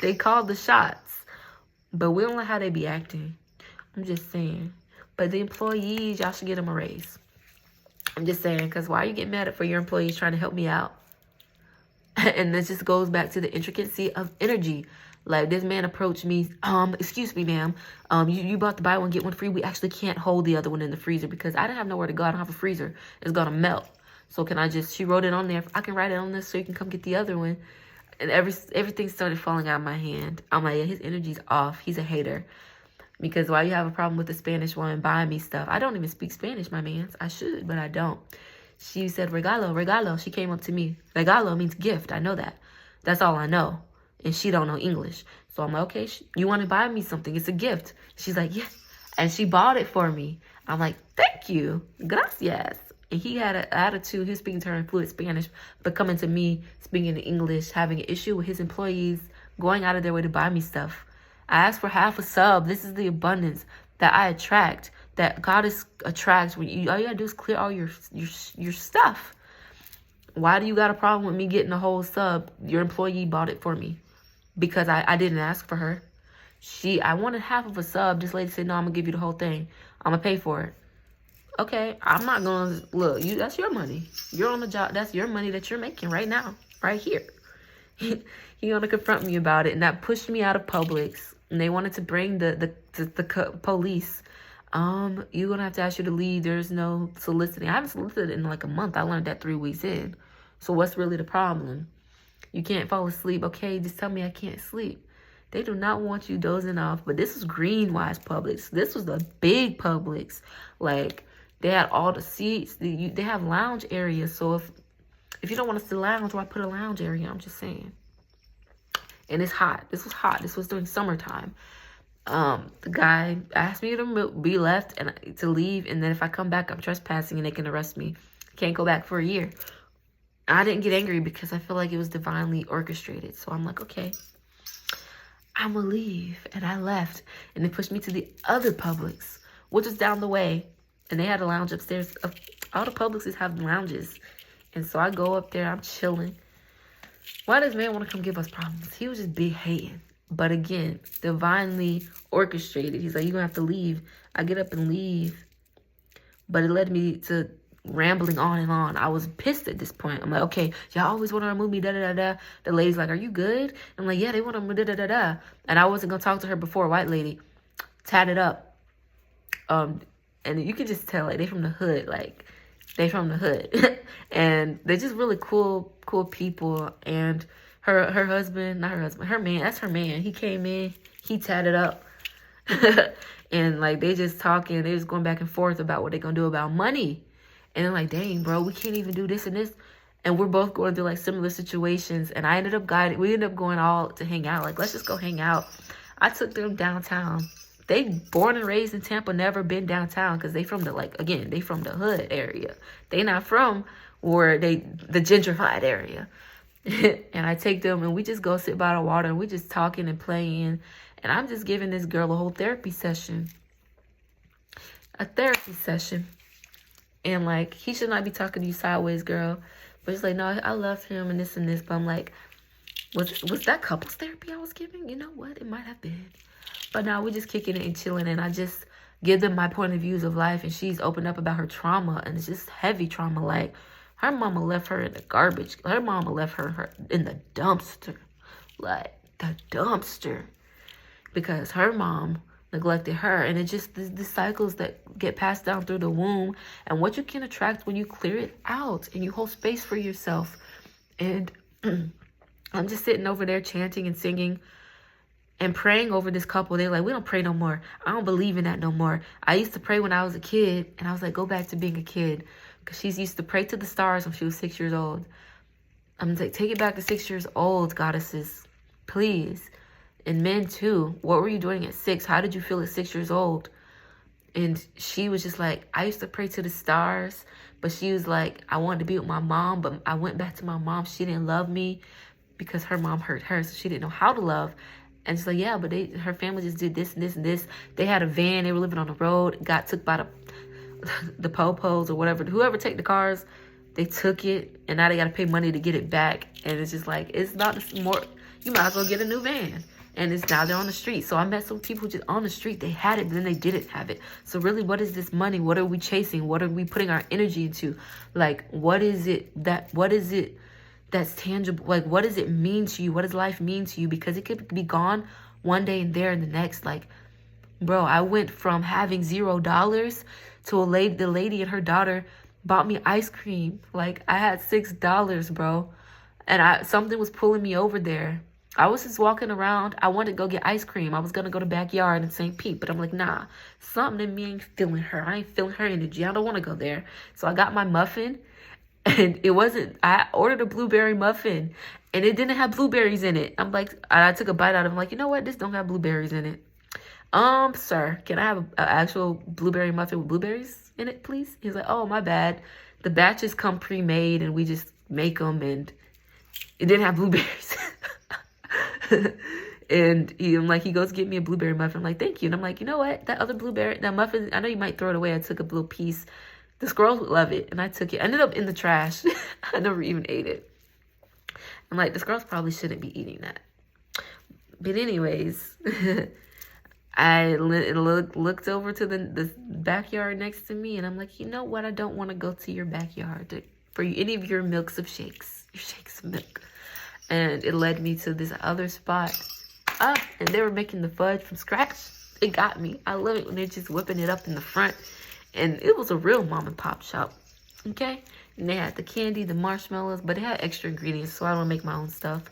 They called the shots. But we don't know how they be acting. I'm just saying. But the employees, y'all should get them a raise. I'm just saying, because why are you getting mad at for your employees trying to help me out? And this just goes back to the intricacy of energy. Like, this man approached me, excuse me, ma'am, you bought the buy one, get one free. We actually can't hold the other one in the freezer because I didn't have nowhere to go. I don't have a freezer. It's going to melt. So can I just, she wrote it on there. I can write it on this so you can come get the other one. And everything started falling out of my hand. I'm like, yeah, his energy's off. He's a hater. Because why you have a problem with the Spanish woman buying me stuff? I don't even speak Spanish, my man. I should, but I don't. She said, regalo, regalo. She came up to me. Regalo means gift. I know that. That's all I know. And she don't know English. So I'm like, okay, you want to buy me something? It's a gift. She's like, yes. And she bought it for me. I'm like, thank you. Gracias. And he had an attitude. He was speaking to her in fluent Spanish, but coming to me, speaking in English, having an issue with his employees, going out of their way to buy me stuff. I asked for half a sub. This is the abundance that I attract, that God attracts. When all you gotta do is clear all your stuff. Why do you got a problem with me getting a whole sub? Your employee bought it for me because I didn't ask for her. I wanted half of a sub. This lady said, no, I'm gonna give you the whole thing. I'm gonna pay for it. Okay, I'm not gonna look. That's your money. You're on the job. That's your money that you're making right now, right here. He gonna confront me about it, and that pushed me out of Publix. And they wanted to bring the police. You're gonna have to ask you to leave. There's no soliciting. I haven't solicited in like a month. I learned that 3 weeks in. So what's really the problem? You can't fall asleep. Okay, just tell me I can't sleep. They do not want you dozing off. But this was Greenwise Publix. This was the big Publix. Like, they had all the seats. They have lounge areas. So if you don't want us to lounge, why put a lounge area? I'm just saying. And it's hot. This was hot. This was during summertime. The guy asked me to be left and to leave. And then if I come back, I'm trespassing and they can arrest me. Can't go back for a year. I didn't get angry because I feel like it was divinely orchestrated. So I'm like, okay, I'm going to leave. And I left. And they pushed me to the other Publix, which was down the way. And they had a lounge upstairs. All the Publixes have lounges. And so I go up there. I'm chilling. Why does man want to come give us problems? He was just big hating. But again, divinely orchestrated. He's like, you're going to have to leave. I get up and leave. But it led me to rambling on and on. I was pissed at this point. I'm like, okay, y'all always want to remove me, da-da-da-da. The lady's like, are you good? I'm like, yeah, they want to remove da-da-da-da. And I wasn't going to talk to her before. White lady. Tatted up. And you can just tell, like, they from the hood. Like, they from the hood. And they're just really cool people. And her husband, not her husband, her man, that's her man. He came in, he tatted up. And, like, they just talking. They just going back and forth about what they're going to do about money. And I'm like, dang, bro, we can't even do this and this. And we're both going through, like, similar situations. And we ended up going all to hang out. Like, let's just go hang out. I took them downtown. They born and raised in Tampa, never been downtown because they from the, like, again, they from the hood area. They not from where the gentrified area. And I take them and we just go sit by the water and we just talking and playing. And I'm just giving this girl a whole therapy session. And, like, he should not be talking to you sideways, girl. But it's like, no, I love him and this and this. But I'm like, was that couples therapy I was giving? You know what? It might have been. But now we're just kicking it and chilling. And I just give them my point of views of life. And she's opened up about her trauma. And it's just heavy trauma. Like, her mama left her in the garbage. Her mama left her in the dumpster. Like, the dumpster. Because her mom neglected her. And it's just the cycles that get passed down through the womb. And what you can attract when you clear it out. And you hold space for yourself. And I'm just sitting over there chanting and singing. And praying over this couple. They're like, we don't pray no more. I don't believe in that no more. I used to pray when I was a kid. And I was like, go back to being a kid. Because she used to pray to the stars when she was 6 years old. I'm like, take it back to 6 years old, goddesses. Please. And men too. What were you doing at 6? How did you feel at 6 years old? And she was just like, I used to pray to the stars. But she was like, I wanted to be with my mom. But I went back to my mom. She didn't love me. Because her mom hurt her. So she didn't know how to love. And she's like, yeah, but her family just did this and this and this. They had a van. They were living on the road. Got took by the po-pos or whatever. Whoever take the cars, they took it. And now they got to pay money to get it back. And it's just like, it's not more. You might as well get a new van. And it's now they're on the street. So I met some people just on the street. They had it, but then they didn't have it. So really, what is this money? What are we chasing? What are we putting our energy into? Like, what is it that's tangible? Like, what does it mean to you? What does life mean to you? Because it could be gone one day and there and the next. Like, bro, I went from having $0 to the lady and her daughter bought me ice cream. Like, I had $6, bro. And something was pulling me over there. I was just walking around. I wanted to go get ice cream. I was going to go to backyard in St. Pete, but I'm like, nah, something in me ain't feeling her. I ain't feeling her energy. I don't want to go there. So I got my muffin, and I ordered a blueberry muffin, and it didn't have blueberries in it. I'm like, I took a bite out of it. I'm like, you know what? This don't have blueberries in it. Sir, can I have an actual blueberry muffin with blueberries in it, please? He's like, oh, my bad. The batches come pre-made, and we just make them, and it didn't have blueberries. And he goes get me a blueberry muffin. I'm like, thank you. And I'm like, you know what? That muffin, I know you might throw it away. I took a little piece. The squirrels would love it. And I took it. I ended up in the trash. I never even ate it. I'm like, the squirrels probably shouldn't be eating that. But anyways, I looked over to the backyard next to me. And I'm like, you know what? I don't want to go to your backyard for any of your milks of shakes. Your shakes of milk. And it led me to this other spot. And they were making the fudge from scratch. It got me. I love it when they're just whipping it up in the front. And it was a real mom and pop shop. Okay? And they had the candy, the marshmallows, but it had extra ingredients, so I don't make my own stuff.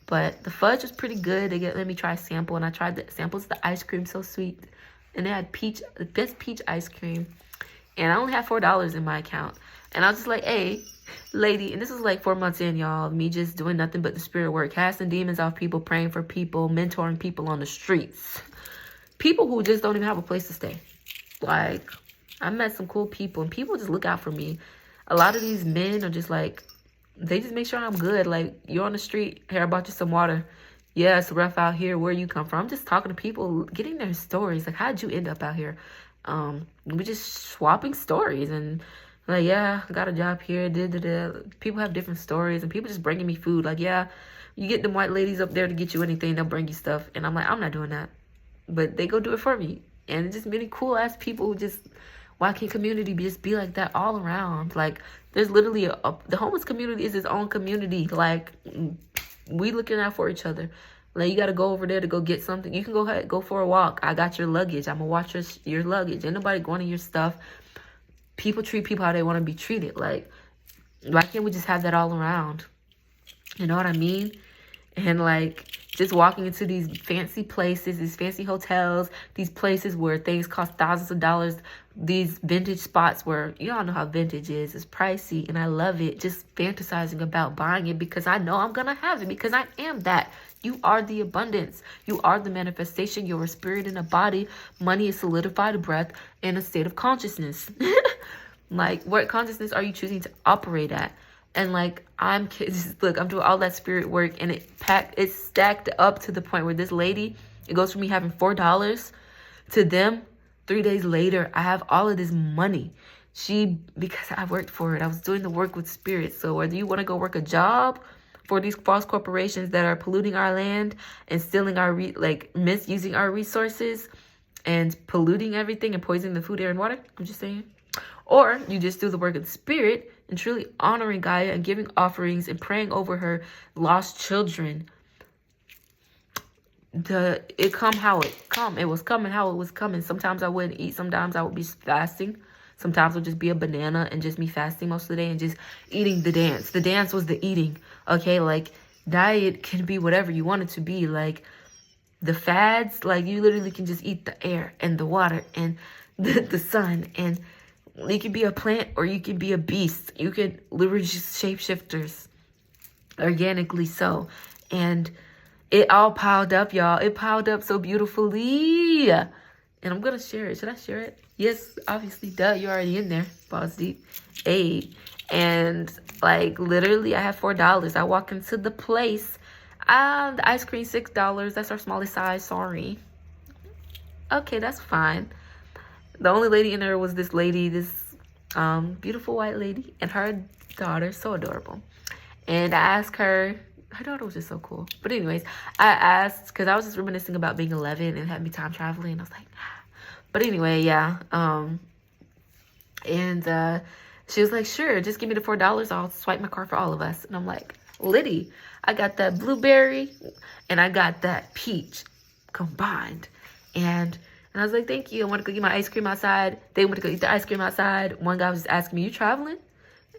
But the fudge was pretty good. They let me try a sample, and I tried the samples of the ice cream, so sweet. And they had the best peach ice cream. And I only had $4 in my account. And I was just like, hey, lady, and this was like 4 months in, y'all, me just doing nothing but the spirit work, casting demons off people, praying for people, mentoring people on the streets. People who just don't even have a place to stay. Like, I met some cool people, and people just look out for me. A lot of these men are just like, they just make sure I'm good. Like, you're on the street, here, I bought you some water. Yeah, it's rough out here. Where you come from? I'm just talking to people, getting their stories. Like, how'd you end up out here? We're just swapping stories, and like, yeah, I got a job here. People have different stories, and people just bringing me food. Like, yeah, you get them white ladies up there to get you anything, they'll bring you stuff. And I'm like, I'm not doing that. But they go do it for me. And it's just many cool ass people who just, why can't community just be like that all around? Like, there's literally the homeless community is its own community. Like, we looking out for each other. Like, you got to go over there to go get something. You can go ahead, go for a walk. I got your luggage. I'm going to watch your luggage. Ain't nobody going to your stuff. People treat people how they want to be treated. Like, why can't we just have that all around? You know what I mean? And like, just walking into these fancy places, these fancy hotels, these places where things cost thousands of dollars, these vintage spots where, you all know how vintage is. It's pricey, and I love it. Just fantasizing about buying it because I know I'm going to have it, because I am that. You are the abundance. You are the manifestation. You're a spirit in a body. Money is solidified breath in a state of consciousness. Like, what consciousness are you choosing to operate at? And like, look, I'm doing all that spirit work, and it's stacked up to the point where this lady, it goes from me having $4 to them 3 days later, I have all of this money. Because I worked for it. I was doing the work with spirit. So whether you want to go work a job for these false corporations that are polluting our land and stealing misusing our resources and polluting everything and poisoning the food, air, and water, I'm just saying. Or you just do the work of the spirit and truly honoring Gaia and giving offerings and praying over her lost children. It come how it come. It was coming how it was coming. Sometimes I wouldn't eat. Sometimes I would be fasting. Sometimes it would just be a banana and just me fasting most of the day and just eating the dance. The dance was the eating. Okay, like, diet can be whatever you want it to be. Like, the fads, like, you literally can just eat the air and the water and the sun, and you can be a plant or you can be a beast. You can literally just shapeshifters, organically so. And it all piled up, y'all. It piled up so beautifully. And I'm going to share it. Should I share it? Yes, obviously. Duh, you're already in there. Balls deep. Hey. And like, literally, I have $4. I walk into the place. The ice cream, $6. That's our smallest size. Sorry. Okay, that's fine. The only lady in there was this lady, this beautiful white lady, and her daughter, so adorable. And I asked her daughter was just so cool. But anyways, I asked, because I was just reminiscing about being 11 and having me time traveling. I was like, nah. But anyway, yeah. She was like, sure, just give me the $4. I'll swipe my card for all of us. And I'm like, Liddy, I got that blueberry and I got that peach combined. And I was like, thank you. I want to go get my ice cream outside. They went to go eat the ice cream outside. One guy was just asking me, you traveling?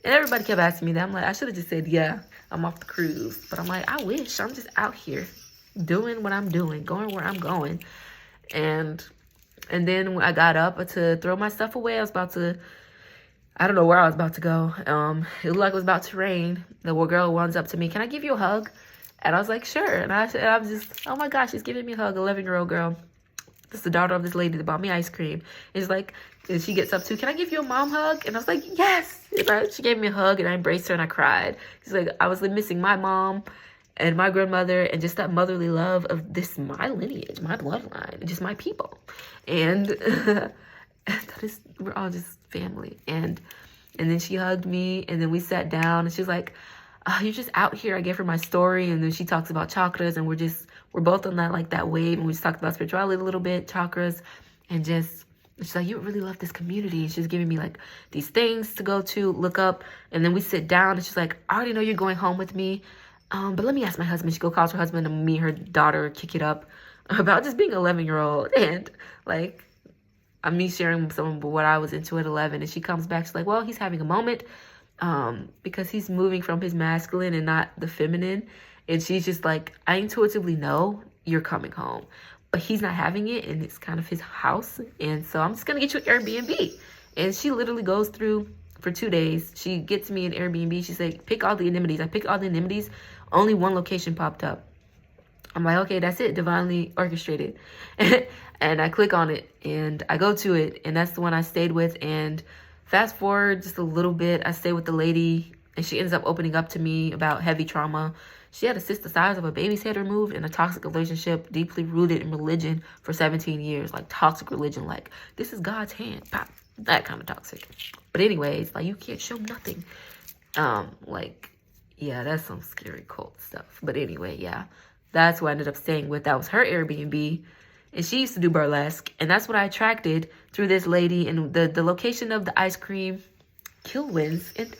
And everybody kept asking me that. I'm like, I should have just said, yeah, I'm off the cruise. But I'm like, I wish. I'm just out here. doing what I'm doing, going where I'm going. And then when I got up to throw my stuff away, I was about to, I don't know where I was about to go. It looked like it was about to rain. The little girl runs up to me, can I give you a hug? And I was like, sure. And I was just, oh my gosh, she's giving me a hug, 11-year-old girl. This is the daughter of this lady that bought me ice cream. And she's like, and she gets up too, can I give you a mom hug? And I was like, yes. And she gave me a hug and I embraced her and I cried. She's like, I was missing my mom and my grandmother and just that motherly love of this, my lineage, my bloodline, just my people. And that is, we're all just family. And then she hugged me and then we sat down and she was like, oh, you're just out here. I gave her my story and then she talks about chakras and we're both on that, like that wave. And we just talked about spirituality a little bit, chakras, and just, she's like, you really love this community. And she's giving me like these things to go to, look up. And then we sit down and she's like, I already know you're going home with me. But let me ask my husband. She go calls her husband and me and her daughter kick it up about just being 11-year-old. And like, I'm me sharing some of what I was into at 11. And she comes back. She's like, well, he's having a moment because he's moving from his masculine and not the feminine. And she's just like, I intuitively know you're coming home. But he's not having it, and it's kind of his house. And so I'm just going to get you an Airbnb. And she literally goes through for 2 days. She gets me an Airbnb. She's like, pick all the amenities. I picked all the amenities. Only one location popped up. I'm like, okay, that's it. Divinely orchestrated. And I click on it, and I go to it. And that's the one I stayed with. And fast forward just a little bit, I stay with the lady, and she ends up opening up to me about heavy trauma. She had a cyst the size of a baby's head removed in a toxic relationship deeply rooted in religion for 17 years. Like toxic religion, like this is God's hand. Pop. That kind of toxic. But anyways, like you can't show nothing. Like, yeah, that's some scary cult stuff. But anyway, yeah. That's who I ended up staying with. That was her Airbnb. And she used to do burlesque. And that's what I attracted through this lady. And the location of the ice cream Killwins in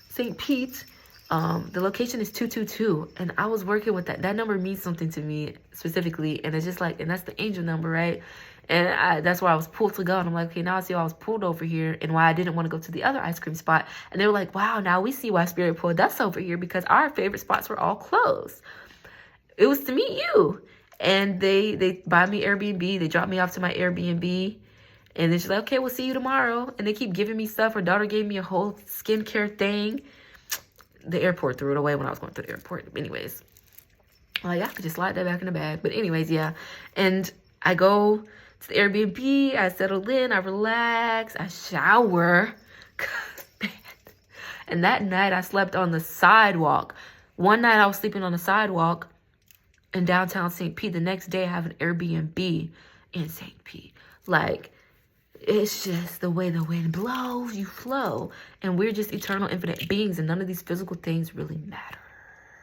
St. Pete. The location is 222, and I was working with that. That number means something to me specifically, and it's just like, and that's the angel number, right? And that's why I was pulled to go. And I'm like, okay, now I see why I was pulled over here and why I didn't want to go to the other ice cream spot. And they were like, wow, now we see why Spirit pulled us over here because our favorite spots were all closed. It was to meet you. And they buy me Airbnb. They drop me off to my Airbnb. And then she's like, okay, we'll see you tomorrow. And they keep giving me stuff. Her daughter gave me a whole skincare thing. The airport threw it away when I was going to the airport. Anyways, like I could just slide that back in the bag. But anyways, yeah. And I go to the Airbnb. I settle in. I relax. I shower. And that night I slept on the sidewalk. One night I was sleeping on the sidewalk in downtown St. Pete. The next day I have an Airbnb in St. Pete. Like, it's just the way the wind blows, you flow. And we're just eternal, infinite beings. And none of these physical things really matter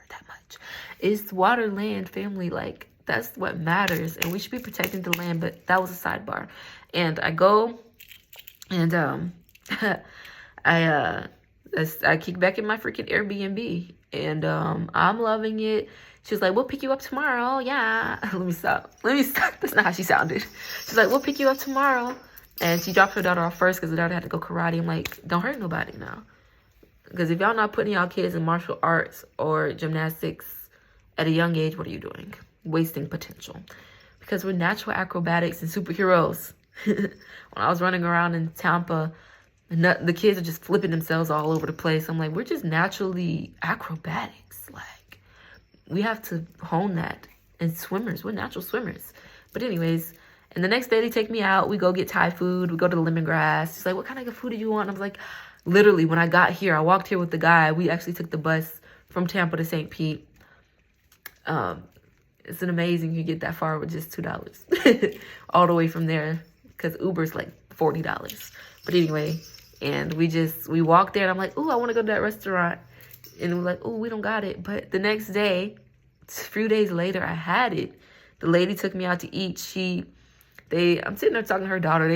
that much. It's water, land, family. Like, that's what matters. And we should be protecting the land. But that was a sidebar. And I go and I kick back in my freaking Airbnb. And I'm loving it. She was like, we'll pick you up tomorrow. Yeah. Let me stop. That's not how she sounded. She's like, we'll pick you up tomorrow. And she dropped her daughter off first because the daughter had to go karate. I'm like, don't hurt nobody now. Because if y'all not putting y'all kids in martial arts or gymnastics at a young age, what are you doing? Wasting potential. Because we're natural acrobatics and superheroes. When I was running around in Tampa, the kids are just flipping themselves all over the place. I'm like, we're just naturally acrobatics. Like, we have to hone that. And swimmers, we're natural swimmers. But anyways, and the next day they take me out. We go get Thai food. We go to the lemongrass. She's like, what kind of food do you want? And I was like, literally, when I got here, I walked here with the guy. We actually took the bus from Tampa to St. Pete. It's an amazing you get that far with just $2. All the way from there. Because Uber's like $40. But anyway, and we walked there. And I'm like, ooh, I want to go to that restaurant. And we're like, ooh, we don't got it. But the next day, a few days later, I had it. The lady took me out to eat. I'm sitting there talking to her daughter.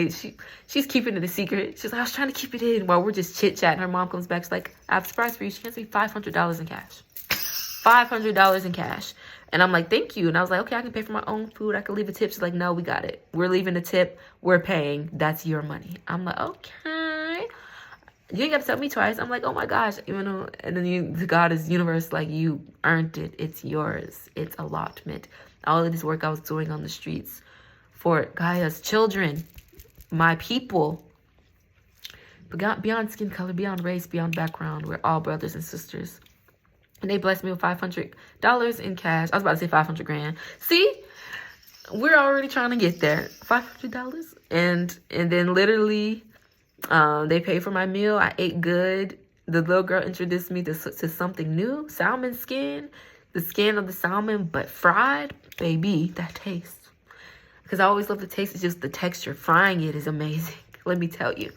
She's keeping it a secret. She's like, I was trying to keep it in while we're just chit-chatting. Her mom comes back. She's like, I have a surprise for you. She hands me $500 in cash. $500 in cash. And I'm like, thank you. And I was like, okay, I can pay for my own food. I can leave a tip. She's like, no, we got it. We're leaving a tip. We're paying. That's your money. I'm like, okay. You ain't got to tell me twice. I'm like, oh my gosh, even though, and then the God is universe, like, you earned it. It's yours. It's allotment. All of this work I was doing on the streets for Gaia's children, my people, beyond skin color, beyond race, beyond background. We're all brothers and sisters. And they blessed me with $500 in cash. I was about to say 500 grand. See, we're already trying to get there. $500. And then literally, they paid for my meal. I ate good. The little girl introduced me to something new. Salmon skin. The skin of the salmon, but fried. Baby, that taste. Because I always love the taste. It's just the texture. Frying it is amazing. Let me tell you.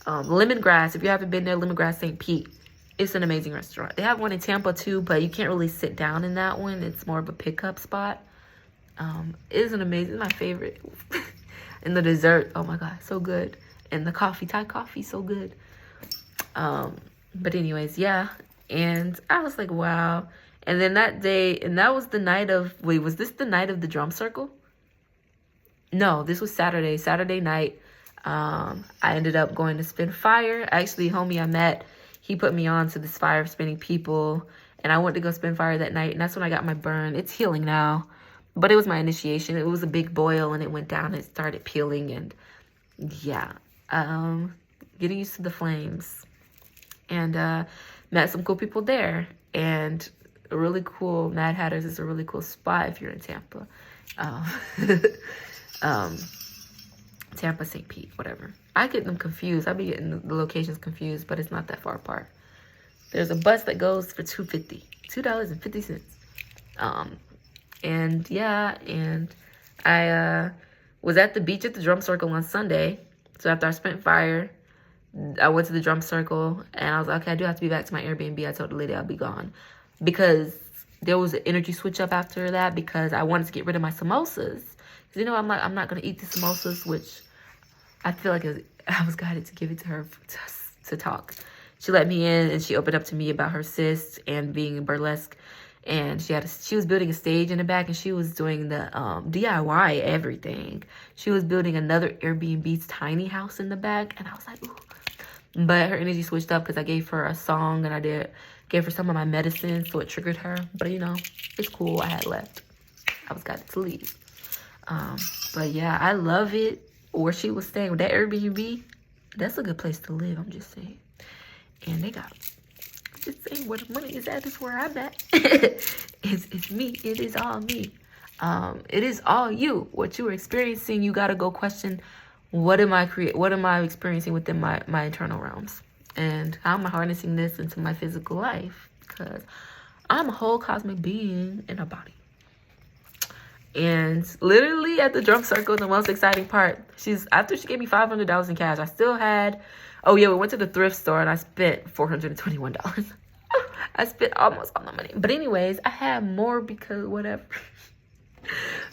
Lemongrass. If you haven't been there, Lemongrass St. Pete. It's an amazing restaurant. They have one in Tampa too, but you can't really sit down in that one. It's more of a pickup spot. It is an amazing, my favorite. And the dessert, oh my God, so good. And the coffee, Thai coffee, so good. But anyways, yeah. And I was like, wow. And then that day, and that was the night of, wait, was this the night of the drum circle? No, this was Saturday. Saturday night, I ended up going to spin fire. Actually, homie I met, he put me on to this fire of spinning people. And I went to go spin fire that night. And that's when I got my burn. It's healing now. But it was my initiation. It was a big boil and it went down and it started peeling. And yeah, getting used to the flames. And met some cool people there. And a really cool, Mad Hatters is a really cool spot if you're in Tampa. Tampa, St. Pete, whatever. I get them confused. I be getting the locations confused, but it's not that far apart. There's a bus that goes for $2.50. And yeah, and I was at the beach at the drum circle on Sunday. So after I spent fire, I went to the drum circle and I was like, okay, I do have to be back to my Airbnb. I told the lady I'll be gone because there was an energy switch up after that because I wanted to get rid of my samosas. Because, you know, I'm not going to eat the samosas, which I feel like I was guided to give it to her to talk. She let me in and she opened up to me about her cyst and being in burlesque. And she was building a stage in the back and she was doing the DIY everything. She was building another Airbnb's tiny house in the back. And I was like, ooh. But her energy switched up because I gave her a song and I gave her some of my medicine. So it triggered her. But, you know, it's cool. I had left. I was guided to leave. But yeah, I love it. Where she was staying with that Airbnb, that's a good place to live. I'm just saying. And they got, I'm just saying, where the money is at is where I'm at. It's me. It is all me. It is all you. What you are experiencing, you gotta go question. What am I experiencing within my internal realms, and how am I harnessing this into my physical life? Because I'm a whole cosmic being in a body. And literally at the drum circle, the most exciting part, after she gave me $500 in cash, I still had, oh yeah, we went to the thrift store and I spent $421. I spent almost all my money. But anyways, I had more because whatever.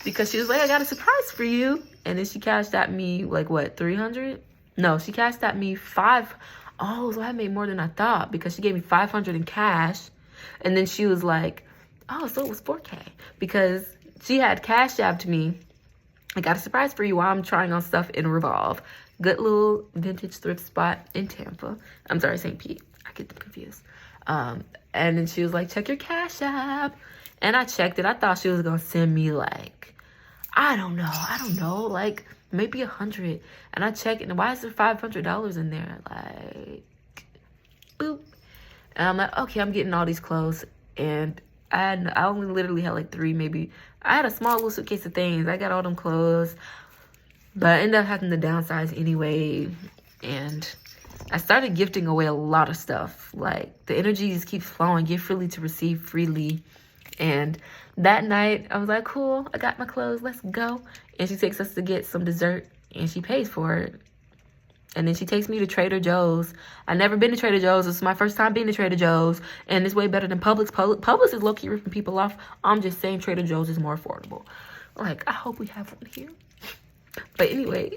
Because she was like, I got a surprise for you. And then she cashed at me like what, 300? No, she cashed at me oh, so I made more than I thought because she gave me 500 in cash. And then she was like, oh, so it was 4K because she had cash apped me. I got a surprise for you while I'm trying on stuff in Revolve. Good little vintage thrift spot in Tampa. I'm sorry, St. Pete. I get them confused. And then she was like, check your cash app. And I checked it. I thought she was going to send me like, I don't know, like maybe 100. And I checked and why is there $500 in there? Like, boop. And I'm like, okay, I'm getting all these clothes. And I only literally had like 3, maybe. I had a small little suitcase of things. I got all them clothes. But I ended up having to downsize anyway. And I started gifting away a lot of stuff. Like, the energy just keeps flowing. Give freely to receive freely. And that night, I was like, cool. I got my clothes. Let's go. And she takes us to get some dessert. And she pays for it. And then she takes me to Trader Joe's. I've never been to Trader Joe's. This is my first time being to Trader Joe's. And it's way better than Publix. Publix is low-key ripping people off. I'm just saying Trader Joe's is more affordable. Like, I hope we have one here. But anyway,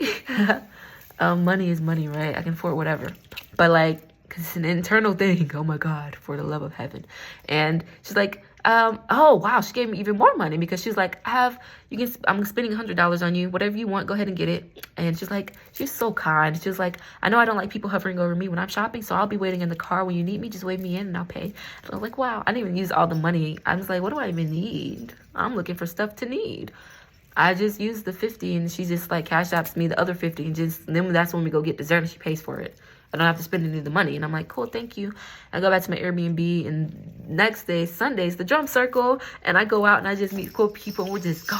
money is money, right? I can afford whatever. But like, because it's an internal thing. Oh my God, for the love of heaven. And she's like, Oh wow, she gave me even more money because she's like, I'm spending $100 on you, whatever you want, go ahead and get it. And she's so kind. She's like, I know I don't like people hovering over me when I'm shopping, so I'll be waiting in the car. When you need me, just wave me in and I'll pay. And I was like, wow, I didn't even use all the money. I was like, what do I even need? I'm looking for stuff to need. I just used the 50 and she just like cash apps me the other 50 and then that's when we go get dessert and she pays for it. I don't have to spend any of the money. And I'm like, cool, thank you. I go back to my Airbnb, and next day, Sunday's the drum circle. And I go out and I just meet cool people. And we're just go,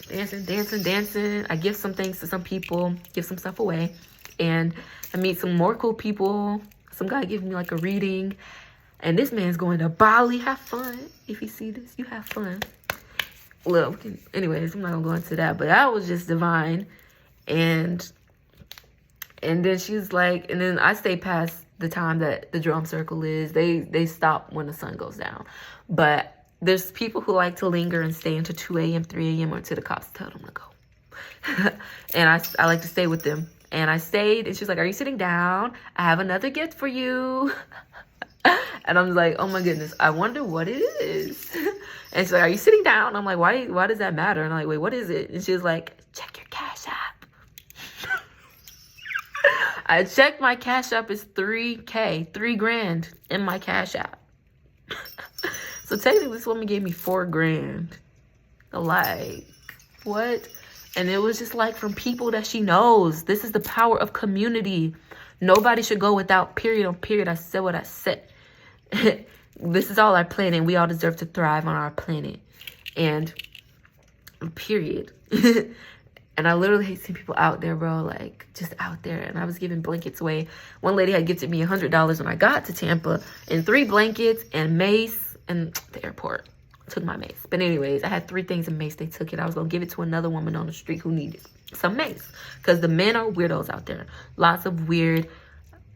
dancing. I give some things to some people, give some stuff away. And I meet some more cool people. Some guy giving me like a reading. And this man's going to Bali. Have fun. If you see this, you have fun. Well, anyways, I'm not going to go into that. But that was just divine. And then she's like, and then I stay past the time that the drum circle is. They stop when the sun goes down. But there's people who like to linger and stay until 2 a.m., 3 a.m. or until the cops tell them to go. And I like to stay with them. And I stayed, and she's like, are you sitting down? I have another gift for you. And I'm like, oh my goodness, I wonder what it is. And she's like, are you sitting down? I'm like, why does that matter? And I'm like, wait, what is it? And she was like, check your Cash App. I checked my Cash App is $3,000 in my Cash App. So technically this woman gave me $4,000. Like, what? And it was just like from people that she knows. This is the power of community. Nobody should go without, period on period. I said what I said. This is all our planet, and we all deserve to thrive on our planet. And period. And I literally hate seeing people out there, bro, like just out there. And I was giving blankets away. One lady had gifted me $100 when I got to Tampa, and 3 blankets and mace, and the airport took my mace. But anyways, I had 3 things of mace. They took it. I was going to give it to another woman on the street who needed some mace, because the men are weirdos out there. Lots of weird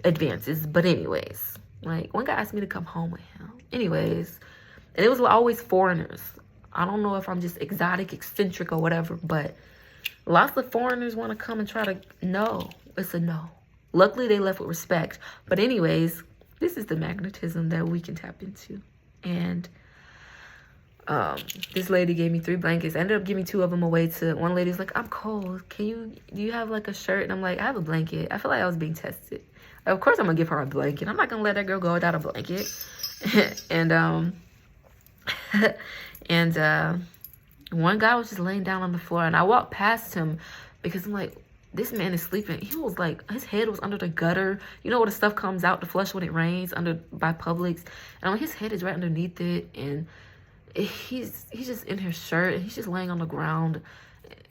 advances. But anyways, like one guy asked me to come home with him. Anyways, and it was always foreigners. I don't know if I'm just exotic, eccentric or whatever, but lots of foreigners want to come and try to, no, it's a no. Luckily, they left with respect. But anyways, this is the magnetism that we can tap into. And this lady gave me 3 blankets. I ended up giving 2 of them away to one lady's like, I'm cold. Do you have like a shirt? And I'm like, I have a blanket. I feel like I was being tested. Of course, I'm going to give her a blanket. I'm not going to let that girl go without a blanket. and one guy was just laying down on the floor, and I walked past him because I'm like, this man is sleeping. He was like, his head was under the gutter. You know where the stuff comes out to flush when it rains by Publix? And I'm like, his head is right underneath it, and he's just in his shirt, and he's just laying on the ground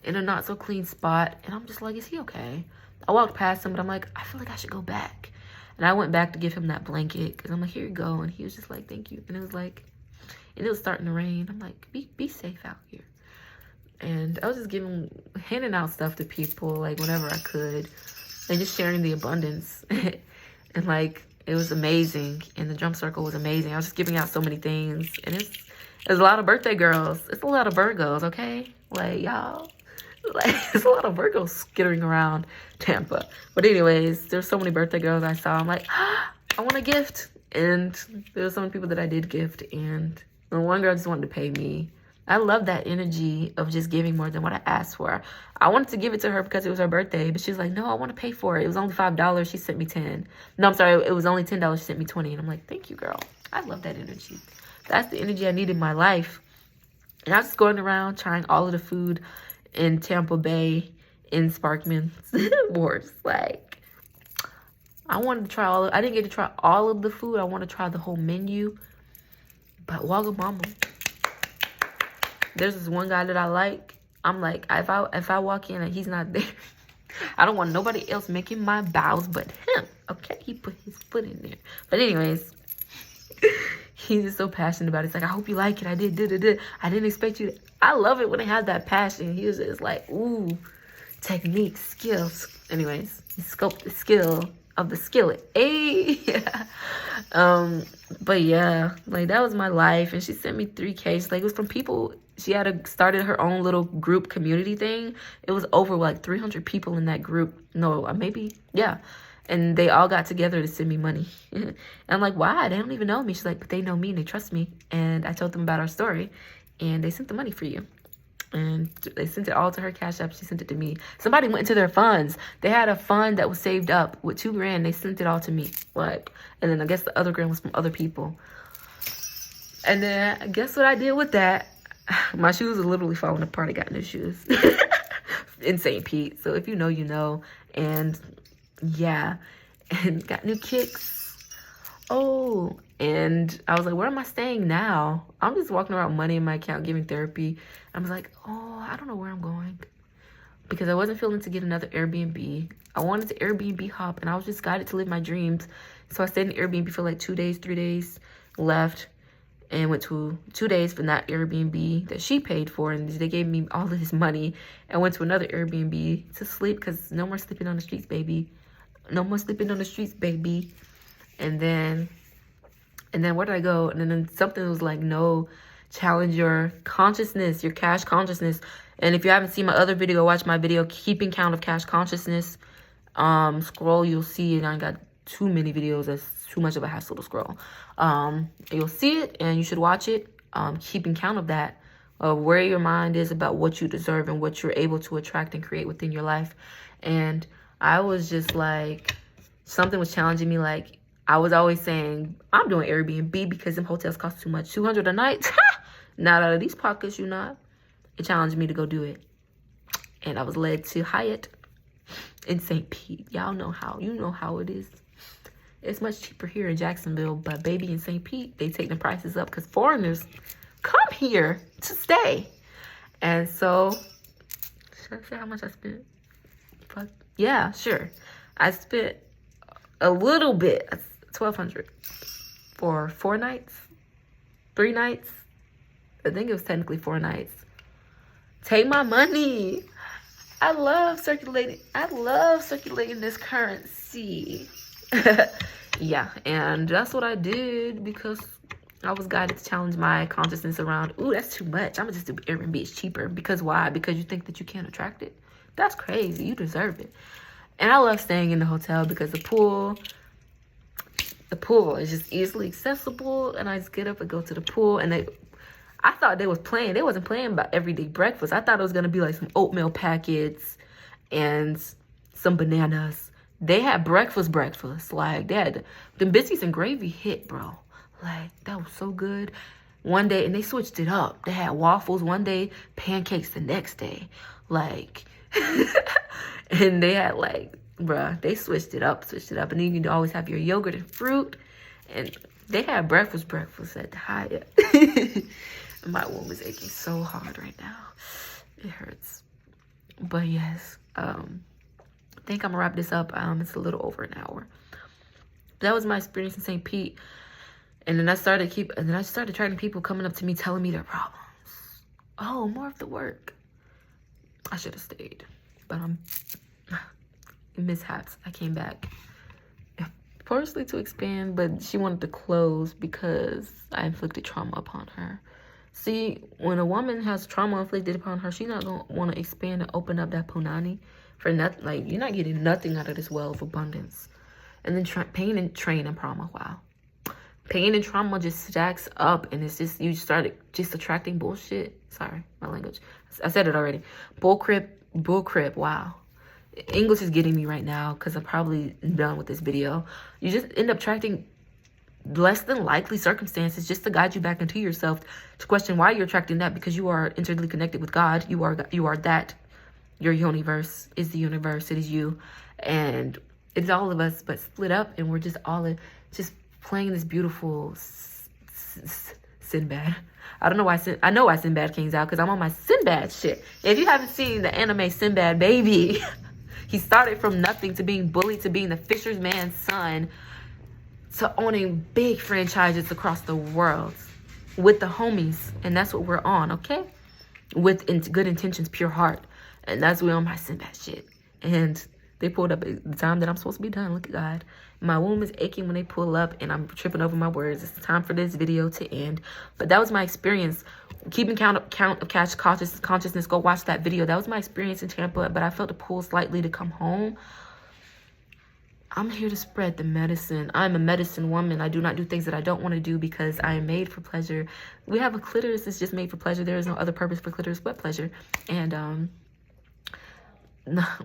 in a not so clean spot. And I'm just like, is he okay? I walked past him, but I'm like, I feel like I should go back. And I went back to give him that blanket because I'm like, here you go. And he was just like, thank you. And it was like, and it was starting to rain. I'm like, be safe out here. And I was just handing out stuff to people, like, whenever I could. And just sharing the abundance. And, like, it was amazing. And the drum circle was amazing. I was just giving out so many things. And there's a lot of birthday girls. It's a lot of Virgos, okay? Like, y'all. Like, there's a lot of Virgos skittering around Tampa. But anyways, there's so many birthday girls I saw. I'm like, I want a gift. And there were so many people that I did gift. And one girl just wanted to pay me. I love that energy of just giving more than what I asked for. I wanted to give it to her because it was her birthday, but she was like, no, I want to pay for it. It was only $5. She sent me 10. No, I'm sorry. It was only $10. She sent me 20. And I'm like, thank you, girl. I love that energy. That's the energy I need in my life. And I was just going around trying all of the food in Tampa Bay, in Sparkman's Wharf. Like, I wanted to try I didn't get to try all of the food. I want to try the whole menu. But Wagamama. There's this one guy that I like. I'm like, if I walk in and he's not there, I don't want nobody else making my bows but him. Okay, he put his foot in there. But anyways, he's just so passionate about it. It's like, I hope you like it. I did. I didn't expect you to. I love it when they have that passion. He was just like, ooh, technique, skills. Anyways, he scoped the skill of the skillet. Hey. But yeah, like that was my life. And she sent me 3K. Like, it was from people. She had started her own little group community thing. It was over like 300 people in that group. No, maybe, yeah. And they all got together to send me money. And I'm like, why? They don't even know me. She's like, but they know me and they trust me. And I told them about our story. And they sent the money for you. And they sent it all to her Cash App. She sent it to me. Somebody went into their funds. They had a fund that was saved up with $2 grand. They sent it all to me. Like, and then I guess the other grand was from other people. And then guess what I did with that? My shoes are literally falling apart. I got new shoes in St. Pete. So if you know, you know. And yeah, and got new kicks. Oh, and I was like, where am I staying now? I'm just walking around with money in my account, giving therapy. I was like, oh, I don't know where I'm going, because I wasn't feeling to get another Airbnb. I wanted to Airbnb hop, and I was just guided to live my dreams. So I stayed in Airbnb for like 2 days, 3 days, left, and went to 2 days for that Airbnb that she paid for, and they gave me all of this money. I went to another Airbnb to sleep, because no more sleeping on the streets, baby. No more sleeping on the streets, baby. And then where did I go? And then something was like, no, challenge your consciousness, your cash consciousness. And if you haven't seen my other video, watch my video, Keeping Count of Cash Consciousness. Scroll, you'll see it. I got too many videos. That's too much of a hassle to scroll. You'll see it, and you should watch it. Keeping count of that, where your mind is about what you deserve and what you're able to attract and create within your life. And I was just like, something was challenging me. Like, I was always saying, I'm doing Airbnb because them hotels cost too much. $200 a night? Not out of these pockets, you not. It challenged me to go do it. And I was led to Hyatt in St. Pete. Y'all know how. You know how it is. It's much cheaper here in Jacksonville. But baby, in St. Pete, they take the prices up because foreigners come here to stay. And so, should I say how much I spent? Fuck. Yeah, sure. I spent a little bit, $1,200 for 4 nights, 3 nights. I think it was technically 4 nights. Take my money. I love circulating this currency. Yeah, and that's what I did because I was guided to challenge my consciousness around, ooh, that's too much. I'm gonna just do Airbnb. It's cheaper. Because why? Because you think that you can't attract it? That's crazy. You deserve it. And I love staying in the hotel because the pool is just easily accessible. And I just get up and go to the pool. And I thought they was playing. They wasn't playing about everyday breakfast. I thought it was going to be like some oatmeal packets and some bananas. They had breakfast. Like, they had them biscuits and gravy hit, bro. Like, that was so good. One day, and they switched it up. They had waffles one day, pancakes the next day. Like, and they had like, bruh, they switched it up. And then you can always have your yogurt and fruit. And they had breakfast at the Hyatt. My womb is aching so hard right now. It hurts. But yes, I think I'm gonna wrap this up. It's a little over an hour. That was my experience in St. Pete. And then I started attracting people coming up to me telling me their problems. Oh, more of the work. I should have stayed, but mishaps. I came back partially to expand, but she wanted to close because I inflicted trauma upon her. See, when a woman has trauma inflicted upon her, she's not gonna want to expand and open up that punani for nothing. Like, you're not getting nothing out of this well of abundance. And then pain and trauma. Wow. Pain and trauma just stacks up, and it's just, you started just attracting bullshit. Sorry, my language. I said it already. Bullcrap. Wow. English is getting me right now because I'm probably done with this video. You just end up attracting less than likely circumstances just to guide you back into yourself, to question why you're attracting that, because you are internally connected with God. You are that. Your universe is the universe. It is you. And it's all of us, but split up, and we're just all just playing this beautiful Sinbad. I don't know why I know why Sinbad came out, because I'm on my Sinbad shit. If you haven't seen the anime Sinbad, baby, he started from nothing to being bullied to being the fisherman's son to owning big franchises across the world with the homies. And that's what we're on, okay? With good intentions, pure heart. And that's where I'm on my Sinbad shit. And they pulled up at the time that I'm supposed to be done. Look at God. My womb is aching when they pull up, and I'm tripping over my words. It's time for this video to end. But that was my experience. Keeping count of cash consciousness. Go watch that video. That was my experience in Tampa. But I felt a pull slightly to come home. I'm here to spread the medicine. I'm a medicine woman. I do not do things that I don't want to do because I am made for pleasure. We have a clitoris that's just made for pleasure. There is no other purpose for clitoris but pleasure. And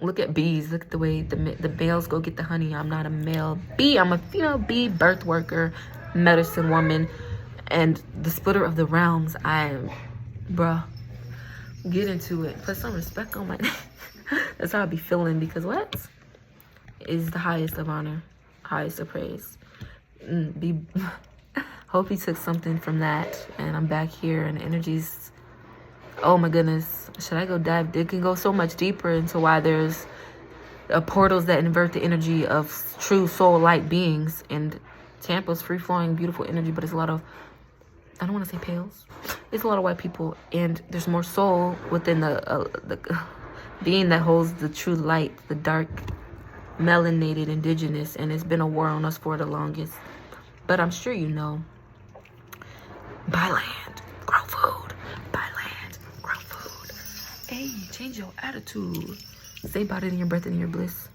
look at bees. Look at the way the males go get the honey. I'm not a male bee. I'm a female bee, birth worker, medicine woman, and the splitter of the realms. I am, bruh. Get into it. Put some respect on my name. That's how I be feeling, because what is the highest of honor, highest of praise. Hope you took something from that. And I'm back here, and the energies, oh my goodness. Should I go dive? It can go so much deeper into why there's portals that invert the energy of true soul light beings. And Tampa's free flowing, beautiful energy, but it's a lot of, I don't want to say pales. It's a lot of white people, and there's more soul within the being that holds the true light, the dark, melanated indigenous, and it's been a war on us for the longest. But I'm sure you know. Buy land, grow food. Buy land, grow food. Hey, change your attitude. Say about it in your breath and in your bliss.